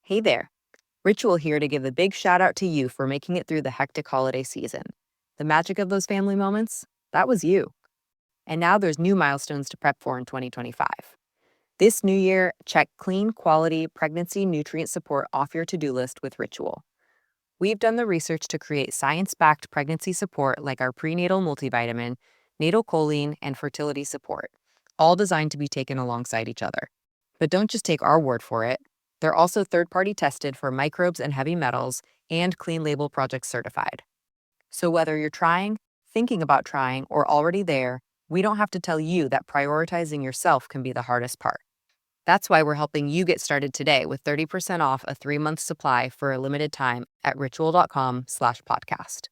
Hey there. Ritual here to give a big shout out to you for making it through the hectic holiday season. The magic of those family moments, that was you. And now there's new milestones to prep for in 2025. This new year, check clean, quality pregnancy nutrient support off your to-do list with Ritual. We've done the research to create science-backed pregnancy support like our prenatal multivitamin, natal choline, and fertility support, all designed to be taken alongside each other. But don't just take our word for it. They're also third-party tested for microbes and heavy metals and Clean Label Project certified. So whether you're trying, thinking about trying, or already there, we don't have to tell you that prioritizing yourself can be the hardest part. That's why we're helping you get started today with 30% off a 3-month supply for a limited time at ritual.com/podcast.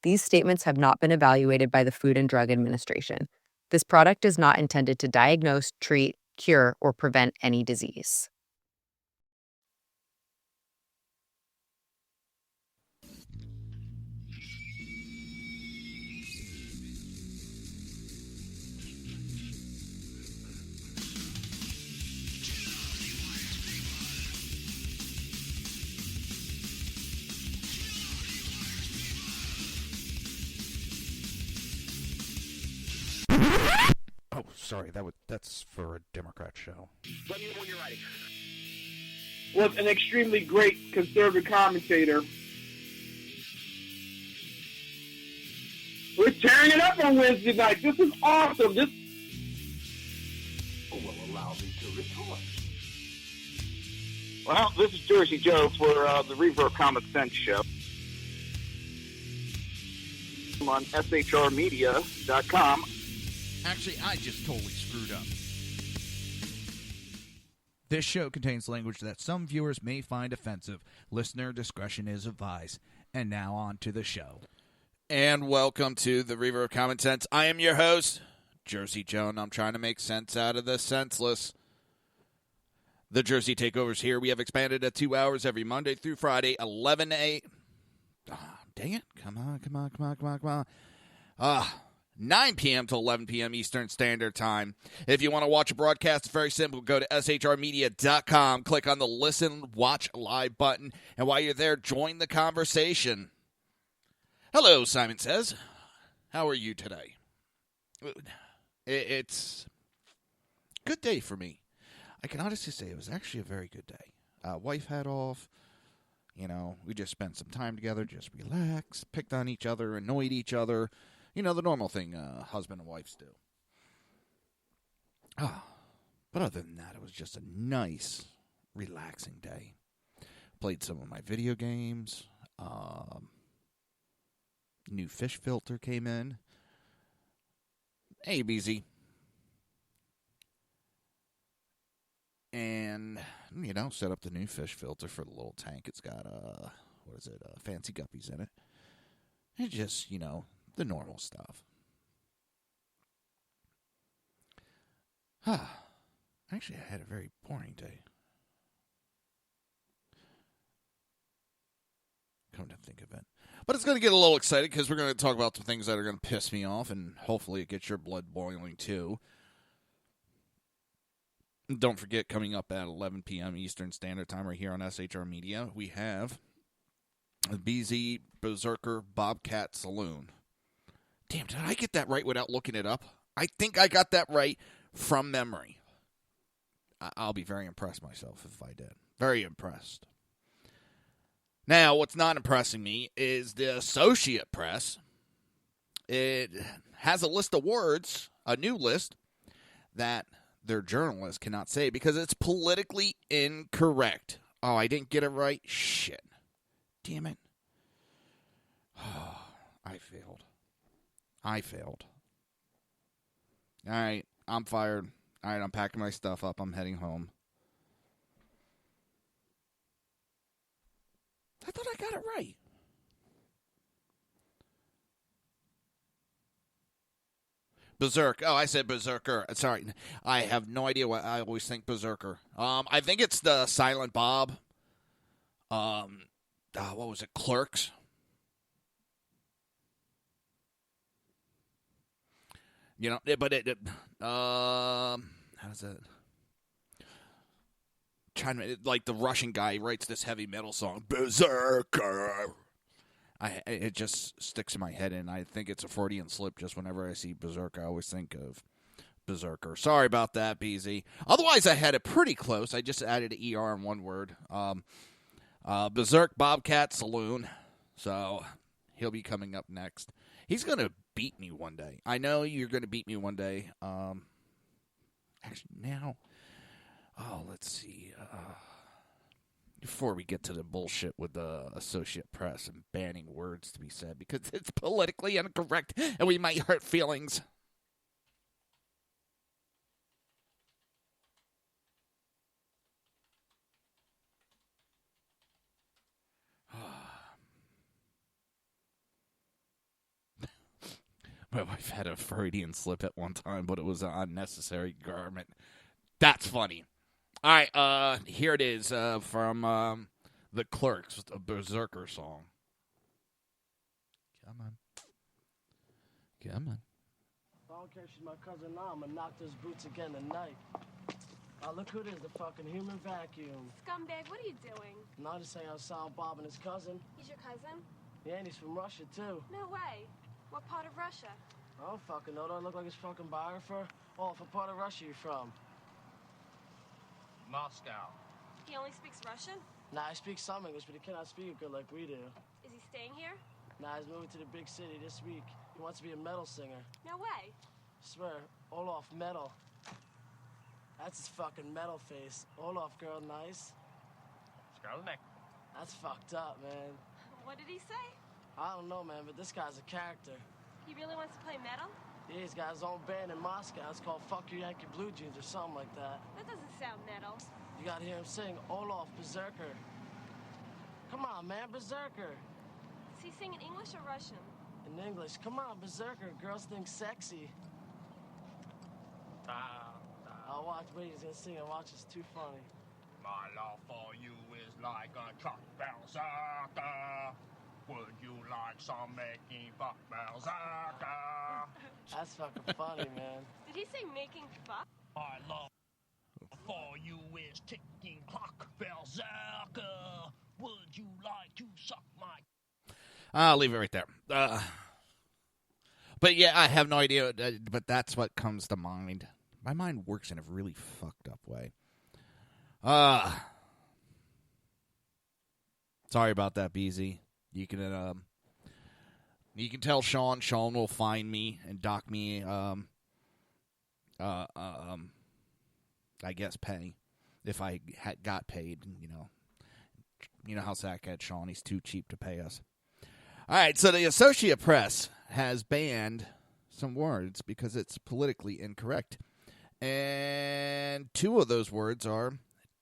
These statements have not been evaluated by the Food and Drug Administration. This product is not intended to diagnose, treat, cure, or prevent any disease. Oh, sorry, that's for a Democrat show. Let me know when you're ready. Was an extremely great conservative commentator. We're tearing it up on Wednesday night. This is awesome. This will allow me to retort. Well, this is Jersey Joe for the Reaver of Common Sense show. I'm on shrmedia.com. Actually, I just totally screwed up. This show contains language that some viewers may find offensive. Listener discretion is advised. And now on to the show. And welcome to the Reaver of Common Sense. I am your host, Jersey Joe, and I'm trying to make sense out of the senseless. The Jersey Takeover's here. We have expanded to 2 hours every Monday through Friday, 11 a.m. Dang it. Come on. 9 p.m. to 11 p.m. Eastern Standard Time. If you want to watch a broadcast, it's very simple. Go to shrmedia.com, click on the Listen, Watch Live button, and while you're there, join the conversation. Hello, Simon says. How are you today? It's a good day for me. I can honestly say it was actually a very good day. Wife had off. You know, we just spent some time together, just relaxed, picked on each other, annoyed each other. You know, the normal thing husband and wives do. But other than that, it was just a nice, relaxing day. Played some of my video games. New fish filter came in. Hey, BZ. And, you know, set up the new fish filter for the little tank. It's got, fancy guppies in it. And just, you know, the normal stuff. Actually, I had a very boring day. Come to think of it. But it's going to get a little exciting because we're going to talk about the things that are going to piss me off, and hopefully it gets your blood boiling too. Don't forget, coming up at 11 p.m. Eastern Standard Time right here on SHR Media, we have the BZ Berserker Bobcat Saloon. Damn, did I get that right without looking it up? I think I got that right from memory. I'll be very impressed myself if I did. Very impressed. Now, what's not impressing me is the Associate Press. It has a list of words, a new list, that their journalists cannot say because it's politically incorrect. Oh, I didn't get it right? Shit. Damn it. Oh, I failed. All right, I'm fired. All right, I'm packing my stuff up. I'm heading home. I thought I got it right. Berserk. Oh, I said Berserker. Sorry. I have no idea why I always think Berserker. I think it's the Silent Bob. What was it? Clerks. You know, but how does that? trying to, like, the Russian guy writes this heavy metal song, Berserker. It just sticks in my head, and I think it's a Freudian slip. Just whenever I see Berserker, I always think of Berserker. Sorry about that, BZ. Otherwise, I had it pretty close. I just added an ER in one word. Berserk Bobcat Saloon. So he'll be coming up next. He's going to beat me one day. I know you're going to beat me one day. Actually, now, let's see. Before we get to the bullshit with the Associate Press and banning words to be said, because it's politically incorrect and we might hurt feelings. My wife had a Freudian slip at one time, but it was an unnecessary garment. That's funny. All right, here it is from The Clerks, a Berserker song. Come on. I don't care if she's my cousin now. I'm gonna knock those boots again tonight. Oh, look who it is, the fucking human vacuum. Scumbag, what are you doing? Not just saying I saw Bob and his cousin. He's your cousin? Yeah, and he's from Russia, too. No way. What part of Russia? I don't fucking know. Do I look like his fucking biographer? Oh, what part of Russia you from? Moscow. He only speaks Russian? Nah, he speaks some English, but he cannot speak it good like we do. Is he staying here? Nah, he's moving to the big city this week. He wants to be a metal singer. No way. Swear, Olaf Metal. That's his fucking metal face. Olaf, girl, nice. Skrelnik. That's fucked up, man. What did he say? I don't know, man, but this guy's a character. He really wants to play metal? Yeah, he's got his own band in Moscow. It's called Fuck Your Yankee Blue Jeans or something like that. That doesn't sound metal. You gotta hear him sing Olaf Berserker. Come on, man, Berserker. Does he sing in English or Russian? In English, come on, Berserker. Girls think sexy. I'll watch, wait, he's gonna sing it. Watch, it's too funny. My love for you is like a truck berserker. Would you like some making fuck berserker? That's fucking funny, man. Did he say making fuck? My love for you is ticking clock berserker. Would you like to suck my... I'll leave it right there. But yeah, I have no idea, but that's what comes to mind. My mind works in a really fucked up way. Sorry about that, BZ. You can tell Sean. Sean will find me and dock me. I guess pay if I got paid. You know how Sackhead Sean. He's too cheap to pay us. All right, so the Associate Press has banned some words because it's politically incorrect. And two of those words are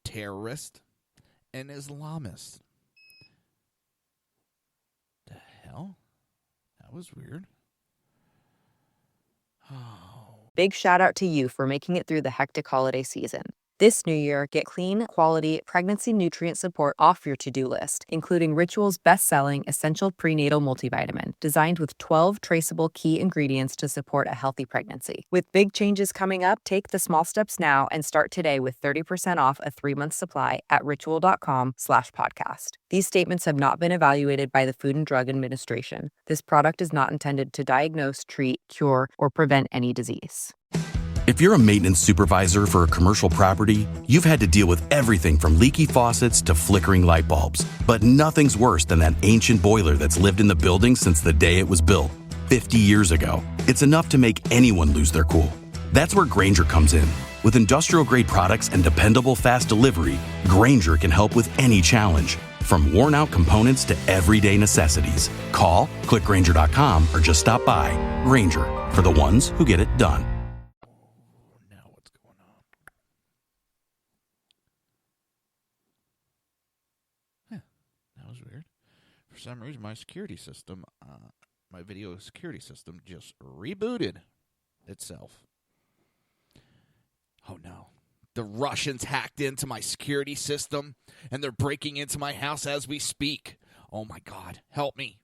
terrorist and Islamist. The hell? That was weird. Oh. Big shout out to you for making it through the hectic holiday season. This new year, get clean, quality, pregnancy nutrient support off your to-do list, including Ritual's best-selling Essential Prenatal Multivitamin, designed with 12 traceable key ingredients to support a healthy pregnancy. With big changes coming up, take the small steps now and start today with 30% off a 3-month supply at ritual.com/podcast. These statements have not been evaluated by the Food and Drug Administration. This product is not intended to diagnose, treat, cure, or prevent any disease. If you're a maintenance supervisor for a commercial property, you've had to deal with everything from leaky faucets to flickering light bulbs. But nothing's worse than that ancient boiler that's lived in the building since the day it was built, 50 years ago. It's enough to make anyone lose their cool. That's where Grainger comes in. With industrial-grade products and dependable fast delivery, Grainger can help with any challenge, from worn-out components to everyday necessities. Call, click Grainger.com, or just stop by. Grainger, for the ones who get it done. For some reason, my security system, my video security system, just rebooted itself. Oh no. The Russians hacked into my security system, and they're breaking into my house as we speak. Oh my God. Help me.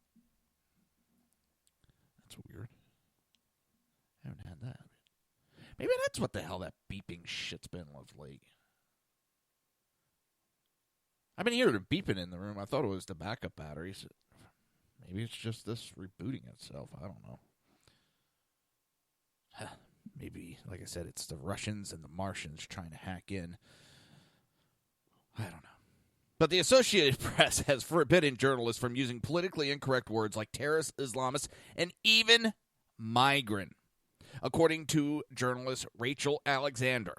That's weird. I haven't had that. Maybe that's what the hell that beeping shit's been of late. I've been hearing a beeping in the room. I thought it was the backup batteries. Maybe it's just this rebooting itself. I don't know. Maybe, like I said, it's the Russians and the Martians trying to hack in. I don't know. But the Associated Press has forbidden journalists from using politically incorrect words like terrorist, Islamist, and even migrant, according to journalist Rachel Alexander.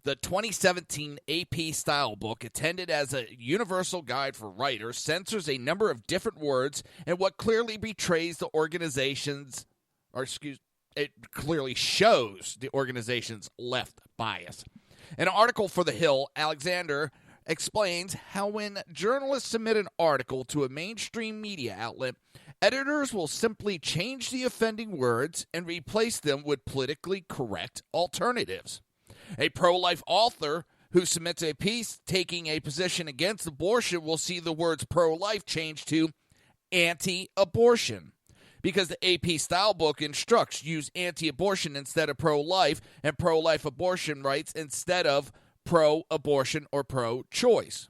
The 2017 AP Style book, intended as a universal guide for writers, censors a number of different words and what clearly betrays the organization's, it clearly shows the organization's left bias. In an article for The Hill, Alexander explains how when journalists submit an article to a mainstream media outlet, editors will simply change the offending words and replace them with politically correct alternatives. A pro-life author who submits a piece taking a position against abortion will see the words pro-life changed to anti-abortion, because the AP Style book instructs use anti-abortion instead of pro-life and pro-life abortion rights instead of pro-abortion or pro-choice.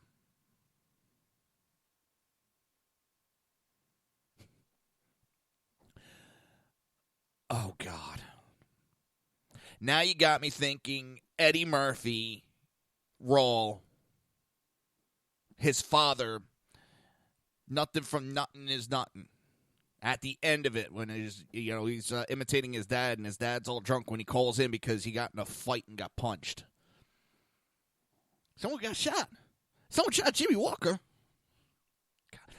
Oh, God. Now you got me thinking Eddie Murphy, Raw, his father, nothing from nothing is nothing. At the end of it, when he's imitating his dad, and his dad's all drunk when he calls in because he got in a fight and got punched. Someone got shot. Someone shot Jimmy Walker.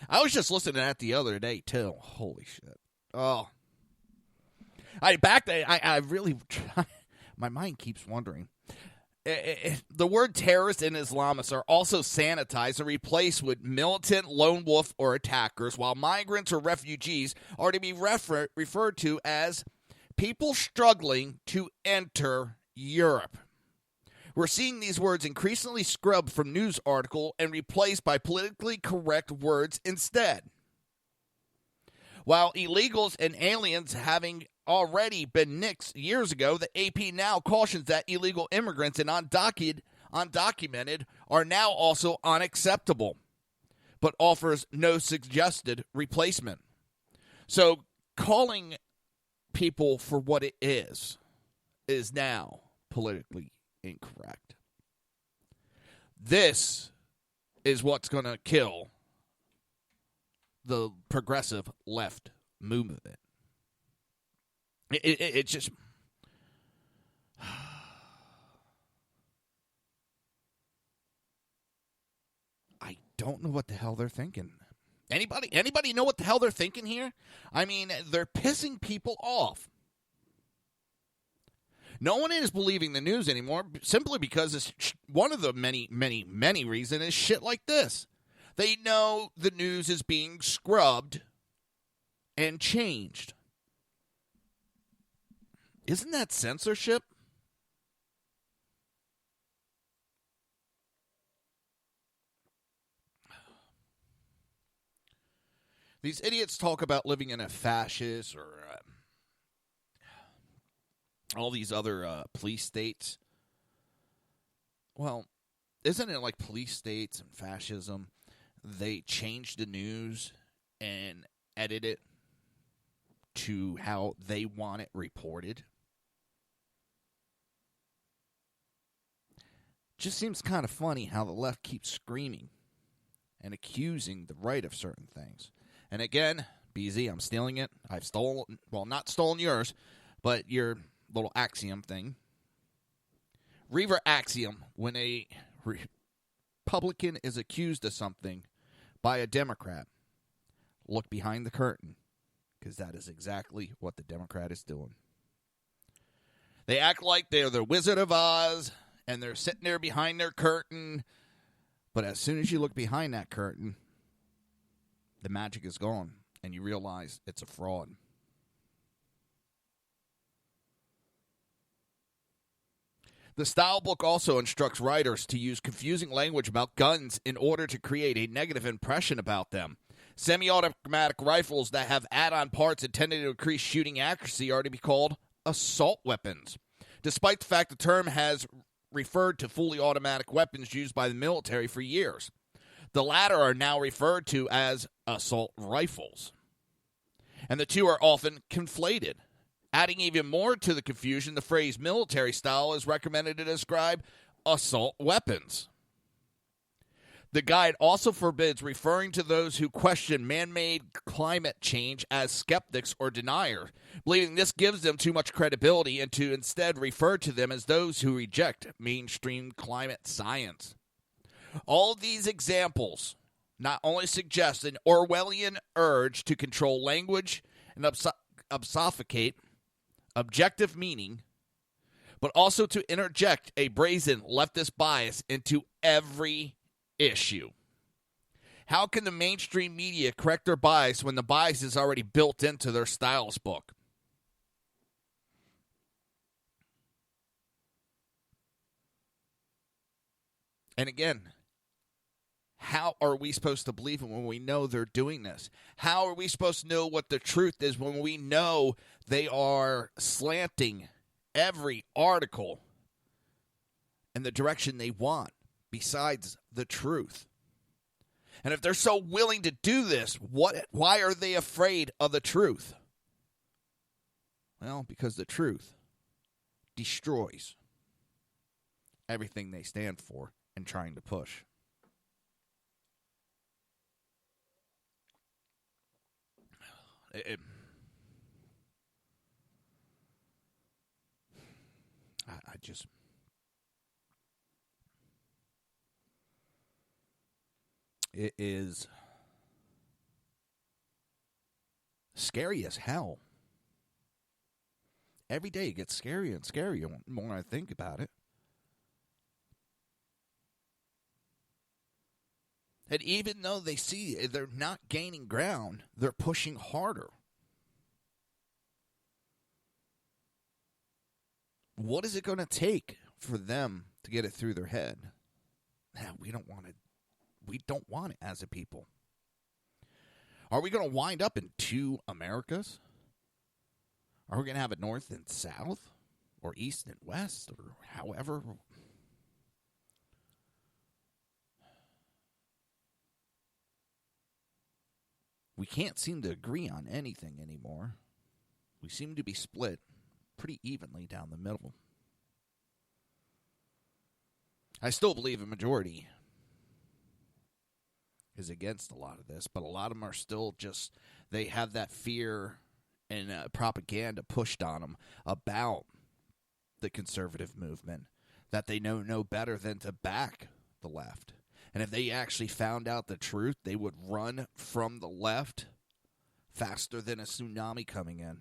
I was just listening to that the other day, too. Holy shit. Oh. I really try. My mind keeps wondering. The word terrorist and Islamists are also sanitized and replaced with militant, lone wolf, or attackers, while migrants or refugees are to be referred to as people struggling to enter Europe. We're seeing these words increasingly scrubbed from news article and replaced by politically correct words instead. While illegals and aliens having already been nixed years ago, the AP now cautions that illegal immigrants and undocumented are now also unacceptable, but offers no suggested replacement. So calling people for what it is now politically incorrect. This is what's going to kill the progressive left movement. It just... I don't know what the hell they're thinking. Anybody know what the hell they're thinking here? I mean, they're pissing people off. No one is believing the news anymore simply because it's one of the many, many, many reasons is shit like this. They know the news is being scrubbed and changed. Isn't that censorship? These idiots talk about living in a fascist or all these other police states. Well, isn't it like police states and fascism? They change the news and edit it to how they want it reported. Just seems kind of funny how the left keeps screaming and accusing the right of certain things. And again, BZ, I'm stealing it. I've stolen, well, not stolen yours, but your little axiom thing. Reaver axiom: when a Republican is accused of something by a Democrat, look behind the curtain, because that is exactly what the Democrat is doing. They act like they're the Wizard of Oz, and they're sitting there behind their curtain, but as soon as you look behind that curtain, the magic is gone, and you realize it's a fraud. The style book also instructs writers to use confusing language about guns in order to create a negative impression about them. Semi-automatic rifles that have add-on parts intended to increase shooting accuracy are to be called assault weapons, despite the fact the term has referred to fully automatic weapons used by the military for years. The latter are now referred to as assault rifles, and the two are often conflated. Adding even more to the confusion, the phrase military style is recommended to describe assault weapons. The guide also forbids referring to those who question man-made climate change as skeptics or deniers, believing this gives them too much credibility, and to instead refer to them as those who reject mainstream climate science. All of these examples not only suggest an Orwellian urge to control language and obfuscate objective meaning, but also to interject a brazen leftist bias into every issue. How can the mainstream media correct their bias when the bias is already built into their stylus book? And again, how are we supposed to believe it when we know they're doing this? How are we supposed to know what the truth is when we know they are slanting every article in the direction they want besides the truth? And if they're so willing to do this, why are they afraid of the truth? Well, because the truth destroys everything they stand for and trying to push. I just... It is scary as hell. Every day it gets scarier and scarier the more I think about it. And even though they see they're not gaining ground, they're pushing harder. What is it going to take for them to get it through their head? We don't want it. We don't want it as a people. Are we going to wind up in two Americas? Are we going to have a North and South? Or East and West? Or however? We can't seem to agree on anything anymore. We seem to be split pretty evenly down the middle. I still believe a majority is against a lot of this, but a lot of them are still just, they have that fear and propaganda pushed on them about the conservative movement, that they know no better than to back the left. And if they actually found out the truth, they would run from the left faster than a tsunami coming in.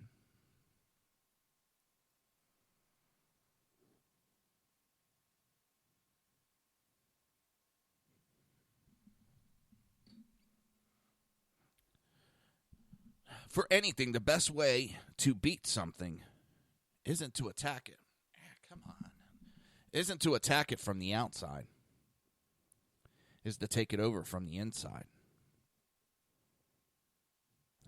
For anything, the best way to beat something isn't to attack it. Come on. Isn't to attack it from the outside. Is to take it over from the inside.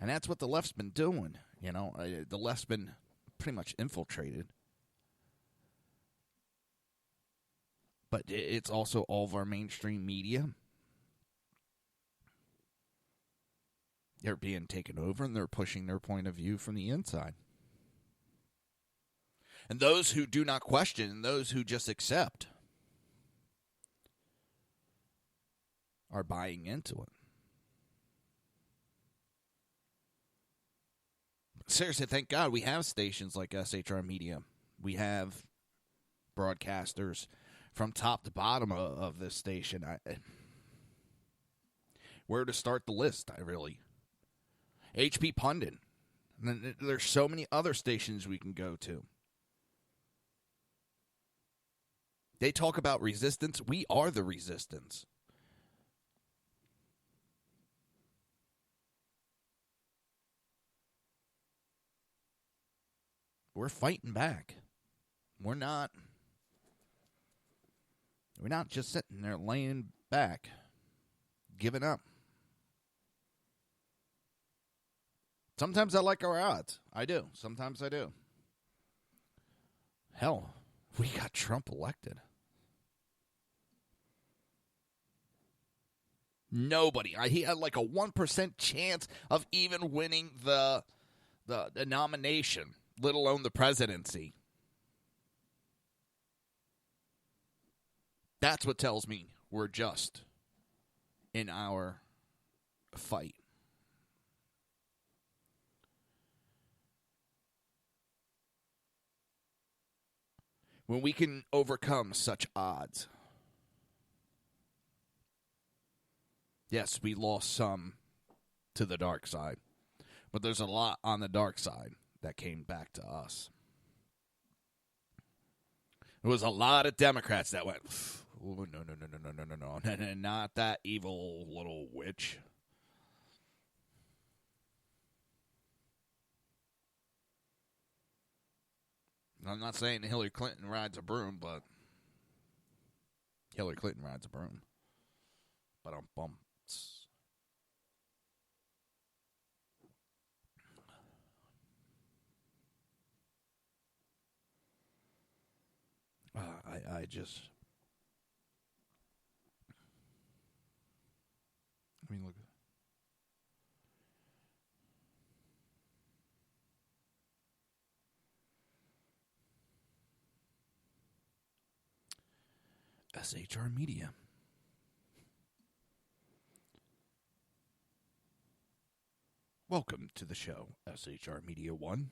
And that's what the left's been doing. You know, the left's been pretty much infiltrated. But it's also all of our mainstream media. They're being taken over and they're pushing their point of view from the inside. And those who do not question and those who just accept are buying into it. Seriously, thank God we have stations like SHR Media. We have broadcasters from top to bottom of this station. Where to start the list, HP Pundit. And there's so many other stations we can go to. They talk about resistance. We are the resistance. We're fighting back. We're not just sitting there laying back, giving up. Sometimes I like our odds. I do. Sometimes I do. Hell, we got Trump elected. Nobody. He had like a 1% chance of even winning the nomination, let alone the presidency. That's what tells me we're just in our fight. When we can overcome such odds. Yes, we lost some to the dark side, but there's a lot on the dark side that came back to us. There was a lot of Democrats that went, oh, no, not that evil little witch. I'm not saying Hillary Clinton rides a broom, but Hillary Clinton rides a broom. Ba-dum-bum. I just... I mean, look... SHR Media. Welcome to the show, SHR Media 1.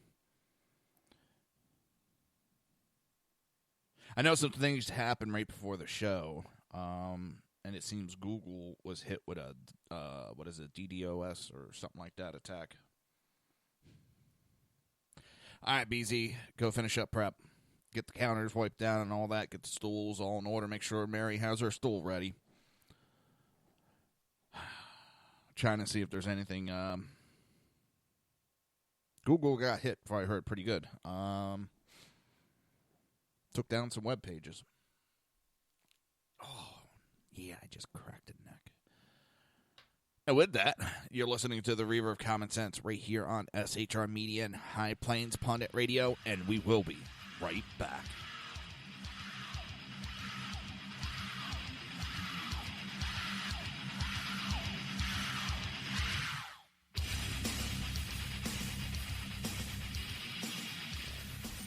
I know some things happened right before the show, and it seems Google was hit with a, DDoS or something like that attack. All right, BZ, go finish up prep. Get the counters wiped down and all that. Get the stools all in order. Make sure Mary has her stool ready. Trying to see if there's anything. Google got hit, if I heard, pretty good. Took down some web pages. Oh, yeah, I just cracked a neck. And with that, you're listening to the Reaver of Common Sense right here on SHR Media and High Plains Pundit Radio, and we will be right back.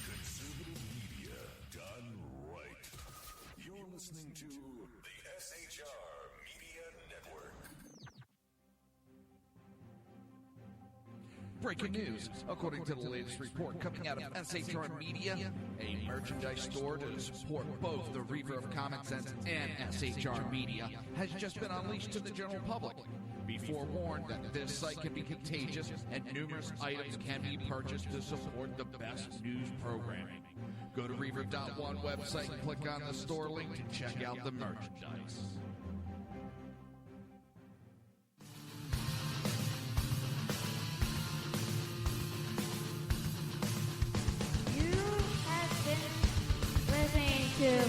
Conservative media done right. You're listening to the SHR Media Network. Breaking news. According to the latest report coming out of SHR Media, a merchandise store to support both the Reaver of Common Sense and SHR Media has just been unleashed to the general public. Be forewarned that this site can be contagious and numerous items can be purchased to support the best news programming. Go to Reaver.one website and click on the store link to check out the merchandise. To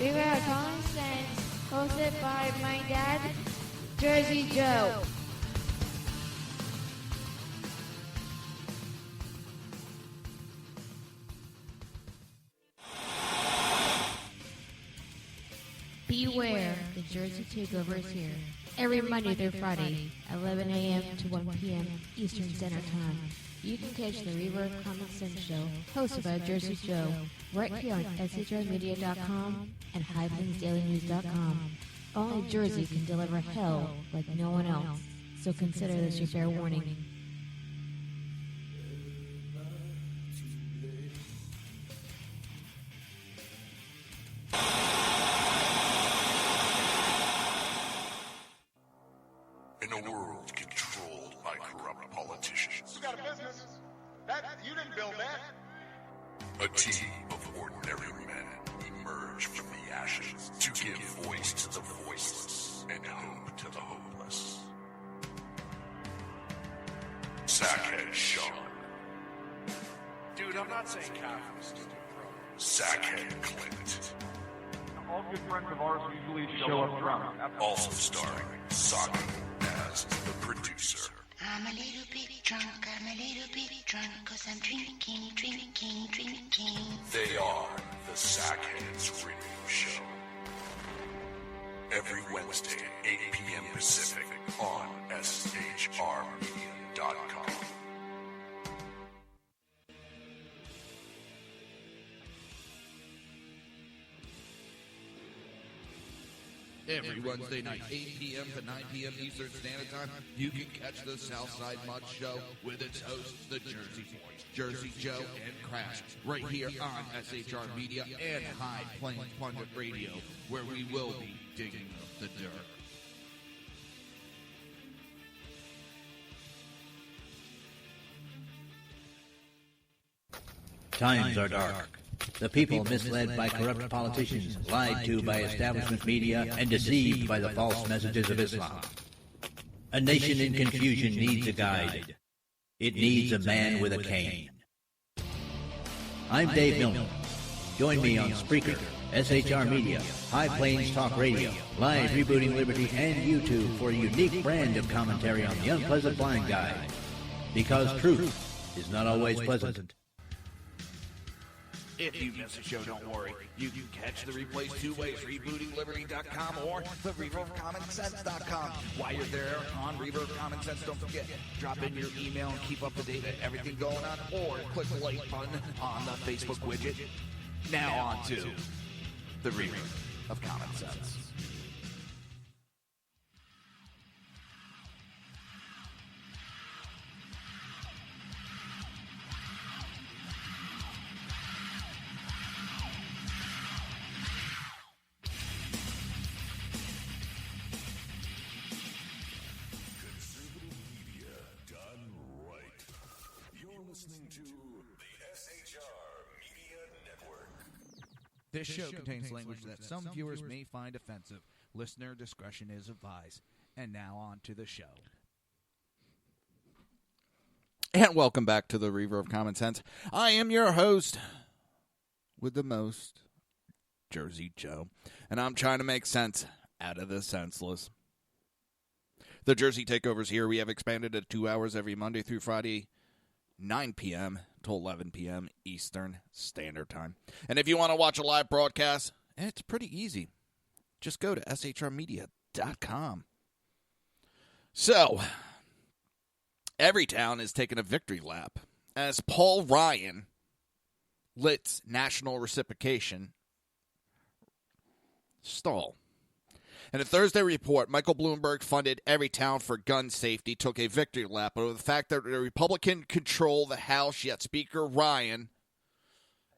Reaver of Common Sense, hosted by my dad, Jersey Joe. Beware, the Jersey Takeover is here. Every Monday through Friday, 11 a.m. to 1 p.m. Eastern Standard Time. You can catch the Reaver of Common Sense show, hosted by Jersey Joe, right here on SHRmedia.com and HighPlainsDailyNews.com. Only Jersey can deliver hell like no one else, so consider this your fair warning. In a world controlled by corrupt politicians, You got a business. You didn't build that. a team of ordinary men emerge from the ashes to give voice to the voiceless and hope to the hopeless. Sackhead Sean, Dude, I'm not saying Catholics do bro. Sackhead Clint, All good friends of ours usually show up drunk. also starring Saka as the producer. I'm a little bit drunk, cause I'm drinking. They are the Sackheads Radio Show. every Wednesday at 8 p.m. Pacific on shrmedia.com. Every Wednesday night, 8 p.m. to 9 p.m. Eastern Standard Time, you can catch the Southside Mud Show with its hosts, the Jersey Boys, Jersey Joe and Crash, right here on SHR Media and High Plains Pundit Radio, where we will be digging up the dirt. Times are dark. The people misled by corrupt politicians, lied to by establishment media, and deceived by the false messages of Islam. A nation in confusion needs a guide. It needs a man with a cane. I'm Dave Milner. Join me on Spreaker, SHR Media, High Plains Talk Radio, Live Rebooting Liberty, and YouTube for a unique brand of commentary on the unpleasant blind guide. Because truth is not always pleasant. If you miss a show, don't worry. You can catch the replays two ways, rebootingliberty.com or the Reaver of Common Sense.com. While you're there on Reaver of Common Sense, don't forget, drop in your email and keep up to date with everything going on, or click the like button on the Facebook widget. Now on to the Reaver of Common Sense. This show contains language that some viewers may find offensive. Listener discretion is advised. And now on to the show. And welcome back to the Reaver of Common Sense. I am your host with the most, Jersey Joe. And I'm trying to make sense out of the senseless. The Jersey Takeover's here. We have expanded to 2 hours every Monday through Friday, 9 p.m. to 11 p.m. Eastern Standard Time. And if you want to watch a live broadcast, it's pretty easy. Just go to shrmedia.com. So, every town is taking a victory lap as Paul Ryan lets national reciprocation stall. In a Thursday report, Michael Bloomberg funded every town for gun safety took a victory lap over the fact that the Republican control the House, yet Speaker Ryan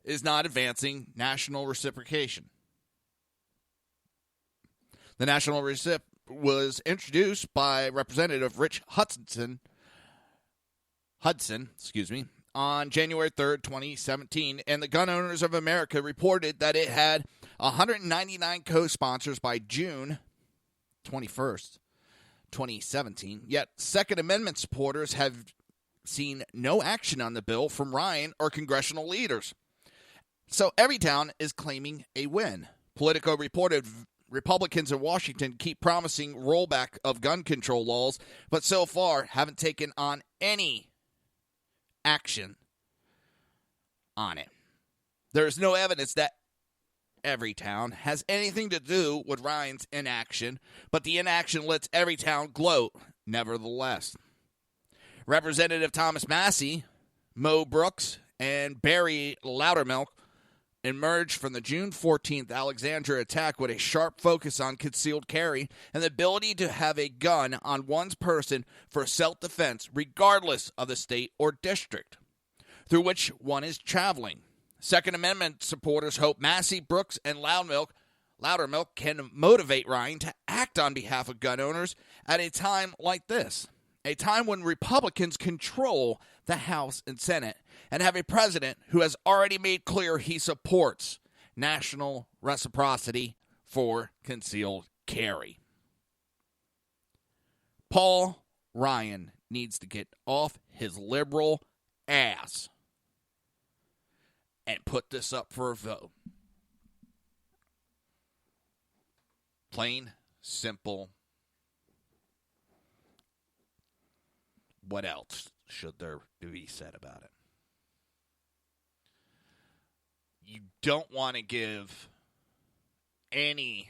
is not advancing national reciprocation. The national recip was introduced by Representative Rich Hudson, on January 3rd, 2017, and the Gun Owners of America reported that it had 199 co-sponsors by June 21st, 2017. Yet Second Amendment supporters have seen no action on the bill from Ryan or congressional leaders. So every town is claiming a win. Politico reported Republicans in Washington keep promising rollback of gun control laws, but so far haven't taken on any action on it. There is no evidence that every town has anything to do with Ryan's inaction, but the inaction lets every town gloat nevertheless. Representative Thomas Massey, Mo Brooks, and Barry Loudermilk emerged from the June 14th Alexandria attack with a sharp focus on concealed carry and the ability to have a gun on one's person for self-defense regardless of the state or district through which one is traveling. Second Amendment supporters hope Massey, Brooks, and Loudermilk can motivate Ryan to act on behalf of gun owners at a time like this, a time when Republicans control the House and Senate and have a president who has already made clear he supports national reciprocity for concealed carry. Paul Ryan needs to get off his liberal ass and put this up for a vote. Plain, simple. What else should there be said about it? You don't want to give any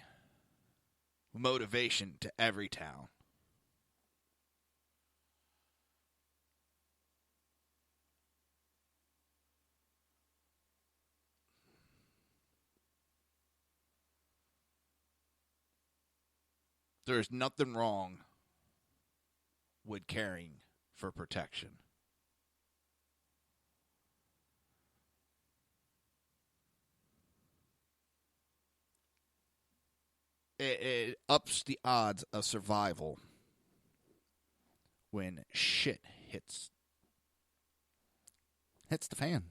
motivation to every town. There's nothing wrong with caring for protection. It ups the odds of survival when shit hits the fan.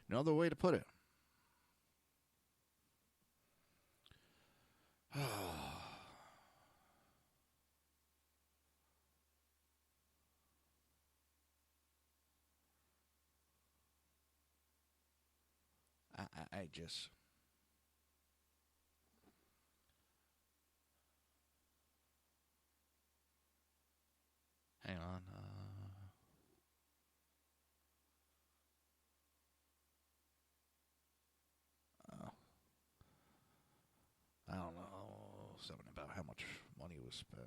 No other way to put it. I just... Hang on. I don't know. Something about how much money was spent.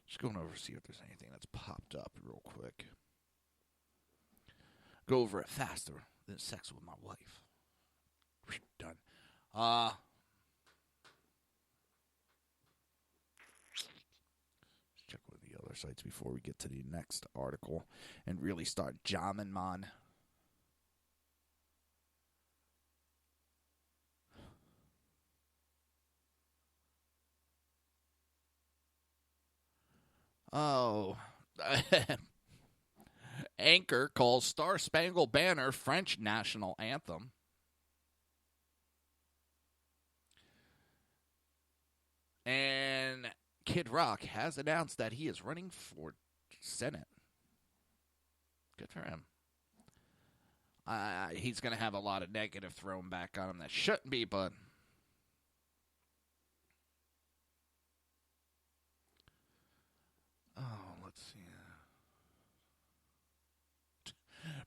Just going over to see if there's anything that's popped up real quick. Go over it faster than sex with my wife. Done. Let's check with the other sites before we get to the next article and really start jamming, man. Oh. Anchor calls Star Spangled Banner French national anthem. And Kid Rock has announced that he is running for Senate. Good for him. He's going to have a lot of negative thrown back on him that shouldn't be, but... Oh, let's see.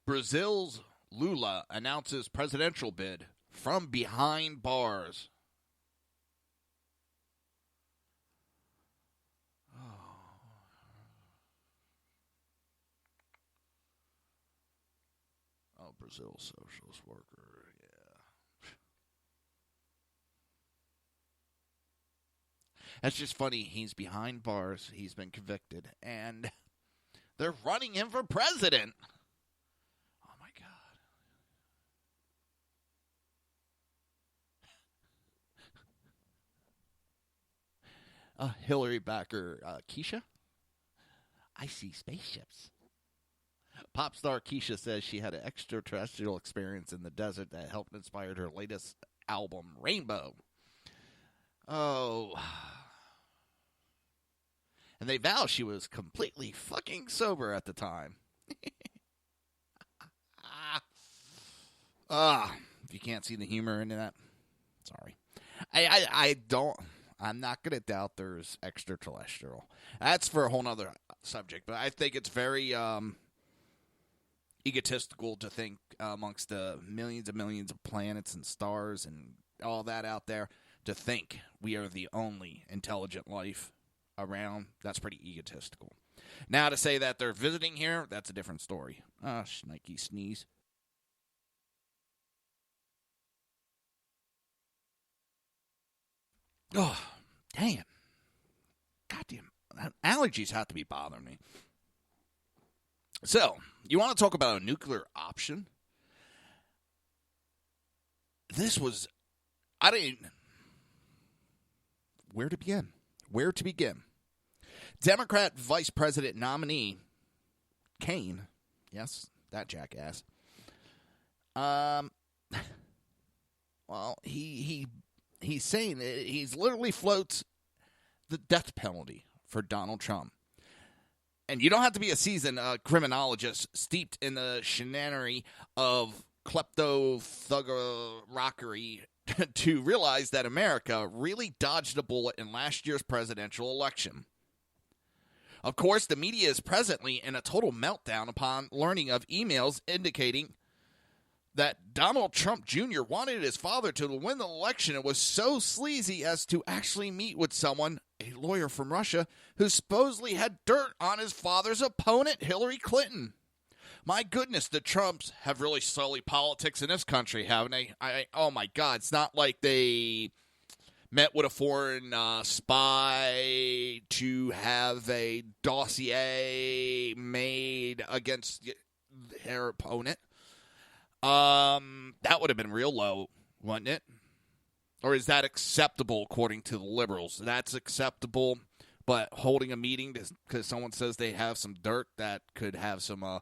Brazil's Lula announces presidential bid from behind bars. Oh, Brazil socialist worker, yeah. That's just funny. He's behind bars. He's been convicted. And they're running him for president. Oh, my God. Hillary backer Keisha. I see spaceships. Pop star Keisha says she had an extraterrestrial experience in the desert that helped inspire her latest album, Rainbow. Oh. And they vow she was completely fucking sober at the time. If you can't see the humor in that, sorry. I'm not going to doubt there's extraterrestrial. That's for a whole nother subject, but I think it's very egotistical to think amongst the millions and millions of planets and stars and all that out there, to think we are the only intelligent life around. That's pretty egotistical. Now, to say that they're visiting here, that's a different story. Schnikey sneeze. Oh, damn. Goddamn. Allergies have to be bothering me. So, you want to talk about a nuclear option? This was... Where to begin? Where to begin? Democrat Vice President nominee Kane, yes, that jackass. Well, he's saying he's literally floats the death penalty for Donald Trump. And you don't have to be a seasoned criminologist steeped in the shenanery of klepto-thugger-rockery to realize that America really dodged a bullet in last year's presidential election. Of course, the media is presently in a total meltdown upon learning of emails indicating that Donald Trump Jr. wanted his father to win the election and was so sleazy as to actually meet with someone, a lawyer from Russia, who supposedly had dirt on his father's opponent, Hillary Clinton. My goodness, the Trumps have really sullied politics in this country, haven't they? Oh my God, it's not like they met with a foreign spy to have a dossier made against their opponent. That would have been real low, wouldn't it? Or is that acceptable according to the liberals? That's acceptable, but holding a meeting because someone says they have some dirt that could have some a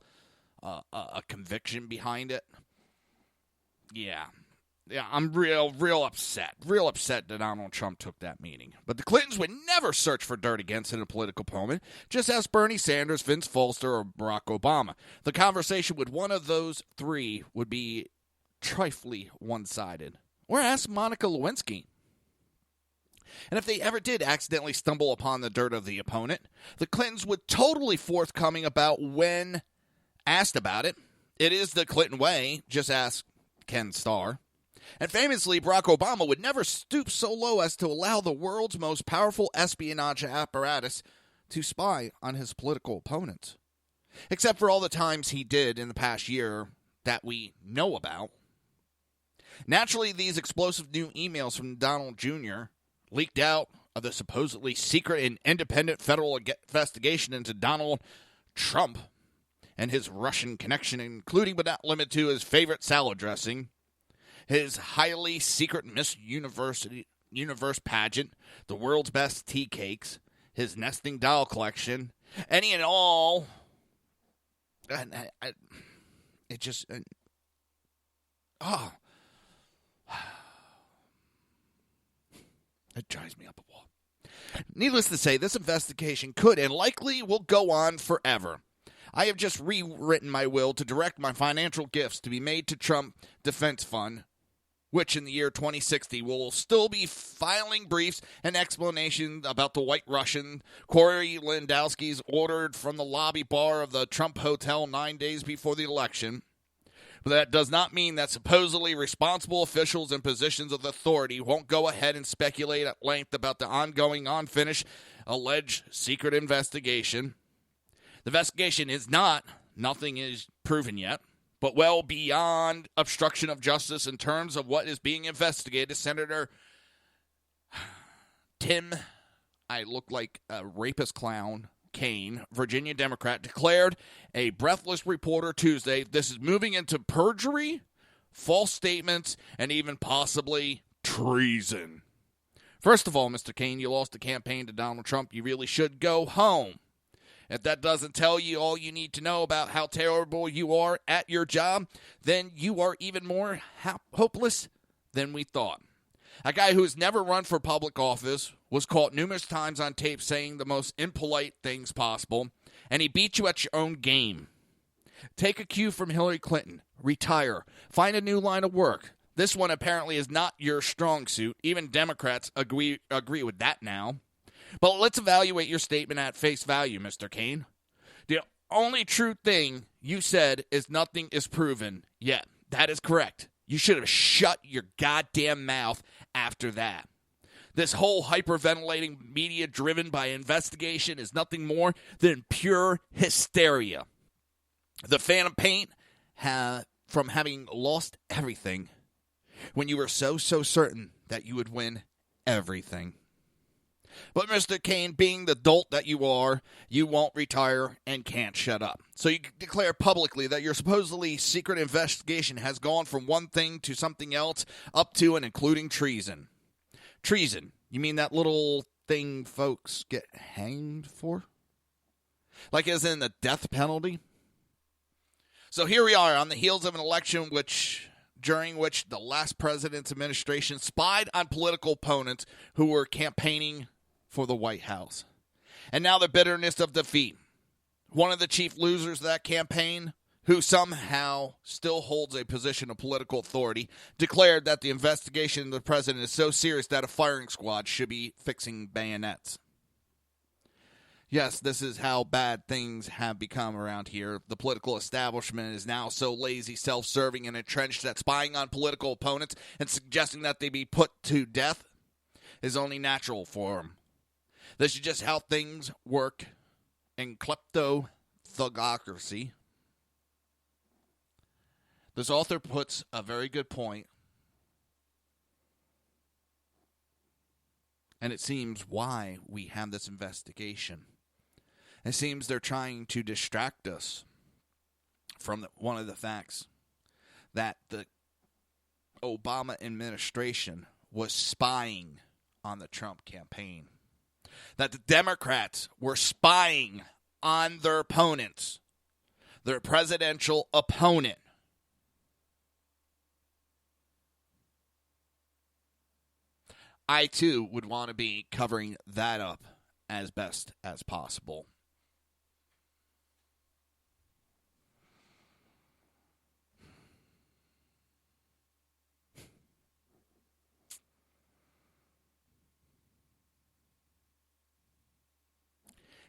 conviction behind it? Yeah, I'm real upset. Real upset that Donald Trump took that meeting. But the Clintons would never search for dirt against a political opponent. Just ask Bernie Sanders, Vince Foster, or Barack Obama. The conversation with one of those three would be trifly one-sided. Or ask Monica Lewinsky. And if they ever did accidentally stumble upon the dirt of the opponent, the Clintons would totally forthcoming about when asked about it. It is the Clinton way. Just ask Ken Starr. And famously, Barack Obama would never stoop so low as to allow the world's most powerful espionage apparatus to spy on his political opponents. Except for all the times he did in the past year that we know about. Naturally, these explosive new emails from Donald Jr. leaked out of the supposedly secret and independent federal investigation into Donald Trump and his Russian connection, including but not limited to his favorite salad dressing, his highly secret Miss Universe pageant, the world's best tea cakes, his nesting doll collection, any and all. It just... It drives me up a wall. Needless to say, this investigation could and likely will go on forever. I have just rewritten my will to direct my financial gifts to be made to Trump Defense Fund, which in the year 2060 will still be filing briefs and explanations about the White Russian Corey Lewandowski's ordered from the lobby bar of the Trump Hotel 9 days before the election. But that does not mean that supposedly responsible officials in positions of authority won't go ahead and speculate at length about the ongoing, unfinished, alleged secret investigation. The investigation is nothing is proven yet, but well beyond obstruction of justice in terms of what is being investigated. Senator Tim, I look like a rapist clown, Kaine, Virginia Democrat, declared a breathless reporter Tuesday this is moving into perjury, false statements, and even possibly treason. First of all, Mr. Kaine, you lost the campaign to Donald Trump. You really should go home. If that doesn't tell you all you need to know about how terrible you are at your job, then you are even more hopeless than we thought. A guy who has never run for public office was caught numerous times on tape saying the most impolite things possible, and he beat you at your own game. Take a cue from Hillary Clinton. Retire. Find a new line of work. This one apparently is not your strong suit. Even Democrats agree with that now. But let's evaluate your statement at face value, Mr. Kaine. The only true thing you said is nothing is proven yet. That is correct. You should have shut your goddamn mouth after that. This whole hyperventilating media driven by investigation is nothing more than pure hysteria. The Phantom Pain from having lost everything when you were so certain that you would win everything. But Mr. Kaine, being the dolt that you are, you won't retire and can't shut up. So you declare publicly that your supposedly secret investigation has gone from one thing to something else, up to and including treason. Treason? You mean that little thing folks get hanged for? Like as in the death penalty? So here we are on the heels of an election during which the last president's administration spied on political opponents who were campaigning for the White House. And now the bitterness of defeat. One of the chief losers of that campaign, who somehow still holds a position of political authority, declared that the investigation of the president is so serious that a firing squad should be fixing bayonets. Yes, this is how bad things have become around here. The political establishment is now so lazy, self-serving, and entrenched that spying on political opponents and suggesting that they be put to death is only natural for them. This is just how things work in klepto-thugocracy. This author puts a very good point, and it seems why we have this investigation. It seems they're trying to distract us from one of the facts that the Obama administration was spying on the Trump campaign. That the Democrats were spying on their opponents, their presidential opponent. I, too, would want to be covering that up as best as possible.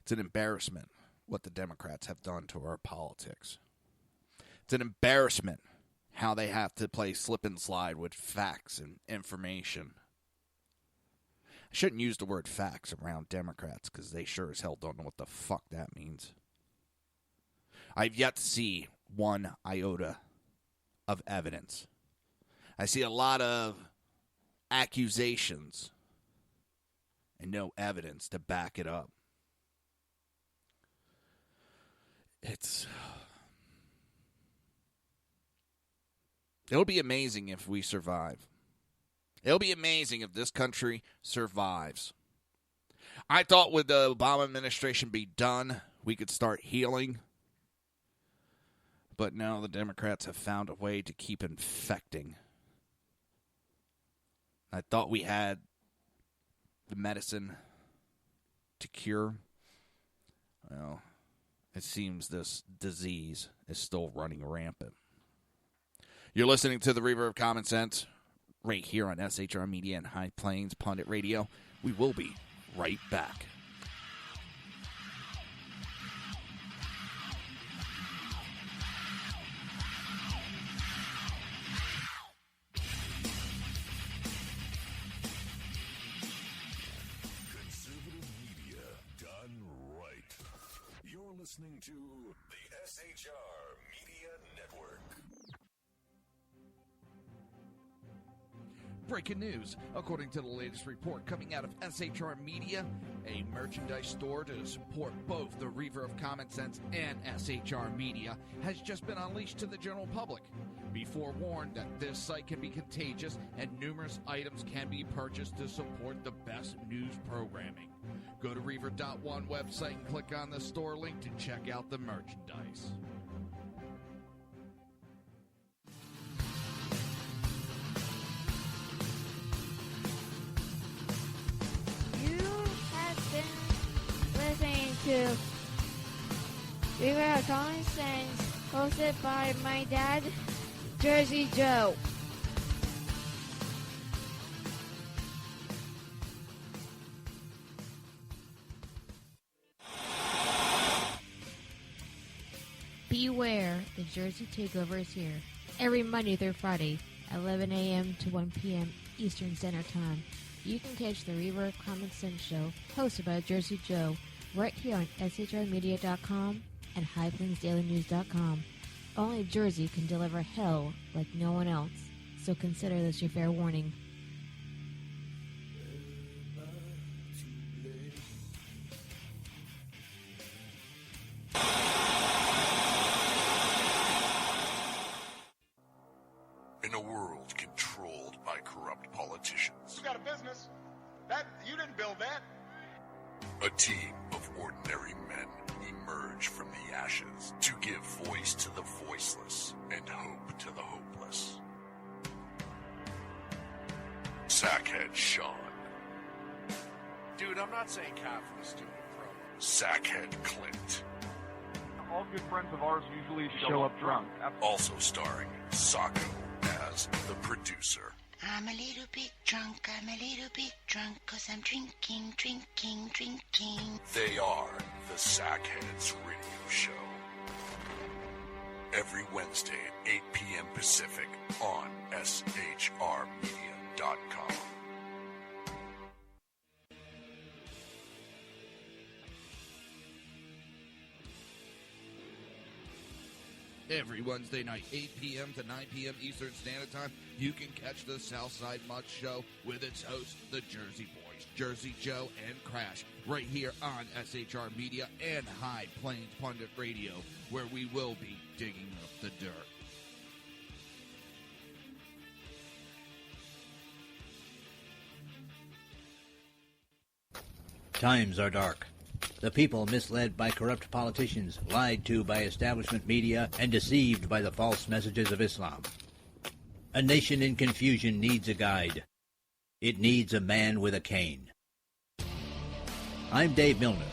It's an embarrassment what the Democrats have done to our politics. It's an embarrassment how they have to play slip and slide with facts and information. I shouldn't use the word facts around Democrats because they sure as hell don't know what the fuck that means. I've yet to see one iota of evidence. I see a lot of accusations and no evidence to back it up. It'll be amazing if we survive. It'll be amazing if this country survives. I thought with the Obama administration be done, we could start healing. But no, the Democrats have found a way to keep infecting. I thought we had the medicine to cure. Well, it seems this disease is still running rampant. You're listening to the Reaver of Common Sense right here on SHR Media and High Plains Pundit Radio. We will be right back. Conservative media done right. You're listening to the SHR Media Network. Breaking news. According to the latest report coming out of SHR Media, a merchandise store to support both the Reaver of Common Sense and SHR Media has just been unleashed to the general public. Be forewarned that this site can be contagious and numerous items can be purchased to support the best news programming. Go to Reaver.one website and click on the store link to check out the merchandise. Listening to Reaver of Common Sense, hosted by my dad, Jersey Joe. Beware, the Jersey Takeover is here. Every Monday through Friday, 11 a.m. to 1 p.m. Eastern Standard Time. You can catch the Reaver of Common Sense show, hosted by Jersey Joe, right here on SHRmedia.com and HighPlainsDailyNews.com. Only Jersey can deliver hell like no one else, so consider this your fair warning. In a world controlled by corrupt politicians, You got a business. You didn't build that. a team of ordinary men emerge from the ashes to give voice to the voiceless and hope to the hopeless. Sackhead Sean. Dude, I'm not saying cow for the stupid pro. Sackhead Clint. All good friends of ours usually show up drunk. Also starring Sacco as the producer. I'm a little bit drunk, I'm a little bit drunk, 'cause I'm drinking. They are the Sackheads Radio Show. Every Wednesday at 8 p.m. Pacific on shrmedia.com. Every Wednesday night, 8 p.m. to 9 p.m. Eastern Standard Time, you can catch the Southside Mud Show with its hosts, the Jersey Boys, Jersey Joe and Crash, right here on SHR Media and High Plains Pundit Radio, where we will be digging up the dirt. Times are dark. The people misled by corrupt politicians, lied to by establishment media, and deceived by the false messages of Islam. A nation in confusion needs a guide. It needs a man with a cane. I'm Dave Milner.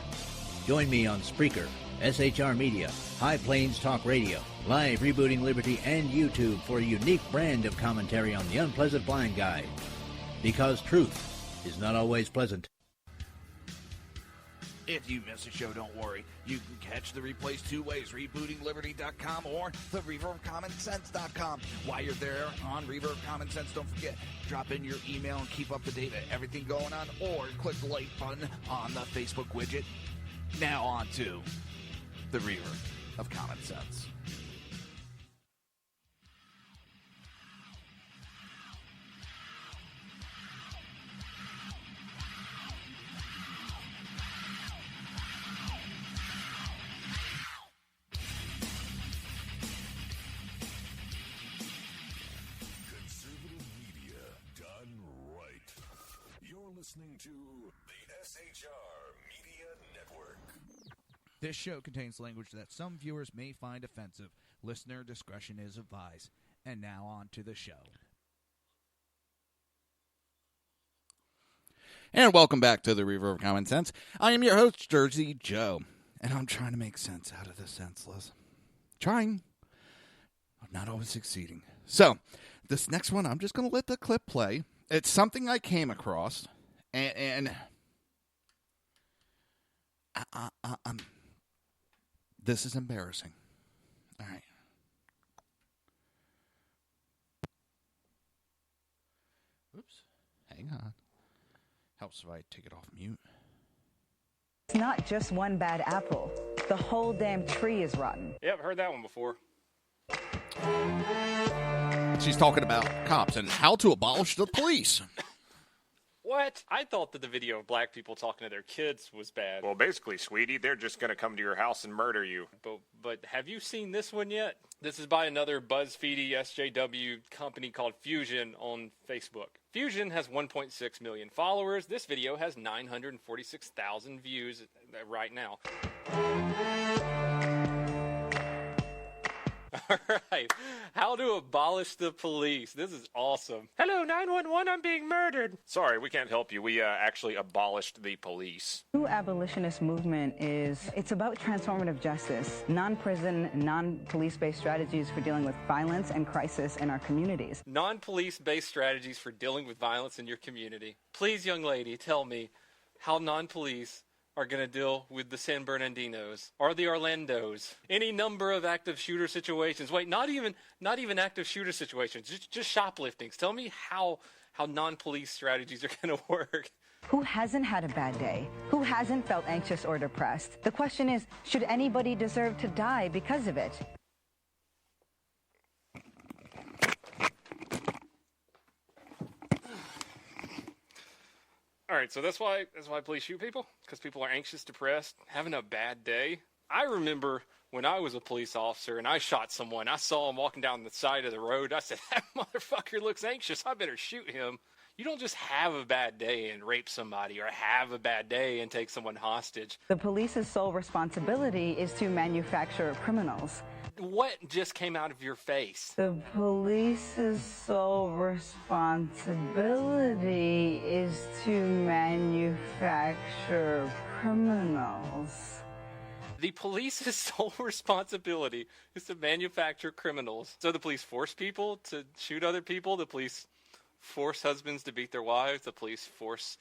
Join me on Spreaker, SHR Media, High Plains Talk Radio, Live Rebooting Liberty, and YouTube for a unique brand of commentary on the unpleasant blind guide. Because truth is not always pleasant. If you miss a show, don't worry. You can catch the replays two ways, rebootingliberty.com or the Reaver of Common Sense.com. While you're there on Reaver of Common Sense, don't forget, drop in your email and keep up to date with everything going on, or click the like button on the Facebook widget. Now on to the Reaver of Common Sense. Listening to the SHR Media Network. This show contains language that some viewers may find offensive. Listener discretion is advised. And now on to the show. And welcome back to the Reaver of Common Sense. I am your host, Jersey Joe, and I'm trying to make sense out of the senseless. Trying. Not always succeeding. So, this next one, I'm just going to let the clip play. It's something I came across. And this is embarrassing. All right. Oops. Hang on. Helps if I take it off mute. It's not just one bad apple. The whole damn tree is rotten. Yep, heard that one before. She's talking about cops and how to abolish the police. What? I thought that the video of black people talking to their kids was bad. Well, basically, sweetie, they're just going to come to your house and murder you. But have you seen this one yet? This is by another BuzzFeedy SJW company called Fusion on Facebook. Fusion has 1.6 million followers. This video has 946,000 views right now. All right. How to abolish the police. This is awesome. Hello, 911, I'm being murdered. Sorry, we can't help you. We actually abolished the police. The abolitionist movement it's about transformative justice, non-prison, non-police-based strategies for dealing with violence and crisis in our communities. Non-police-based strategies for dealing with violence in your community. Please, young lady, tell me how non-police are going to deal with the San Bernardinos or the Orlandos, any number of active shooter situations. Wait, not even active shooter situations, just shopliftings. Tell me how non-police strategies are going to work. Who hasn't had a bad day? Who hasn't felt anxious or depressed? The question is, should anybody deserve to die because of it? All right, so that's why police shoot people, because people are anxious, depressed, having a bad day. I remember when I was a police officer and I shot someone. I saw him walking down the side of the road. I said, that motherfucker looks anxious. I better shoot him. You don't just have a bad day and rape somebody or have a bad day and take someone hostage. The police's sole responsibility is to manufacture criminals. What just came out of your face? The police's sole responsibility is to manufacture criminals. The police's sole responsibility is to manufacture criminals. So the police force people to shoot other people. The police force husbands to beat their wives. The police force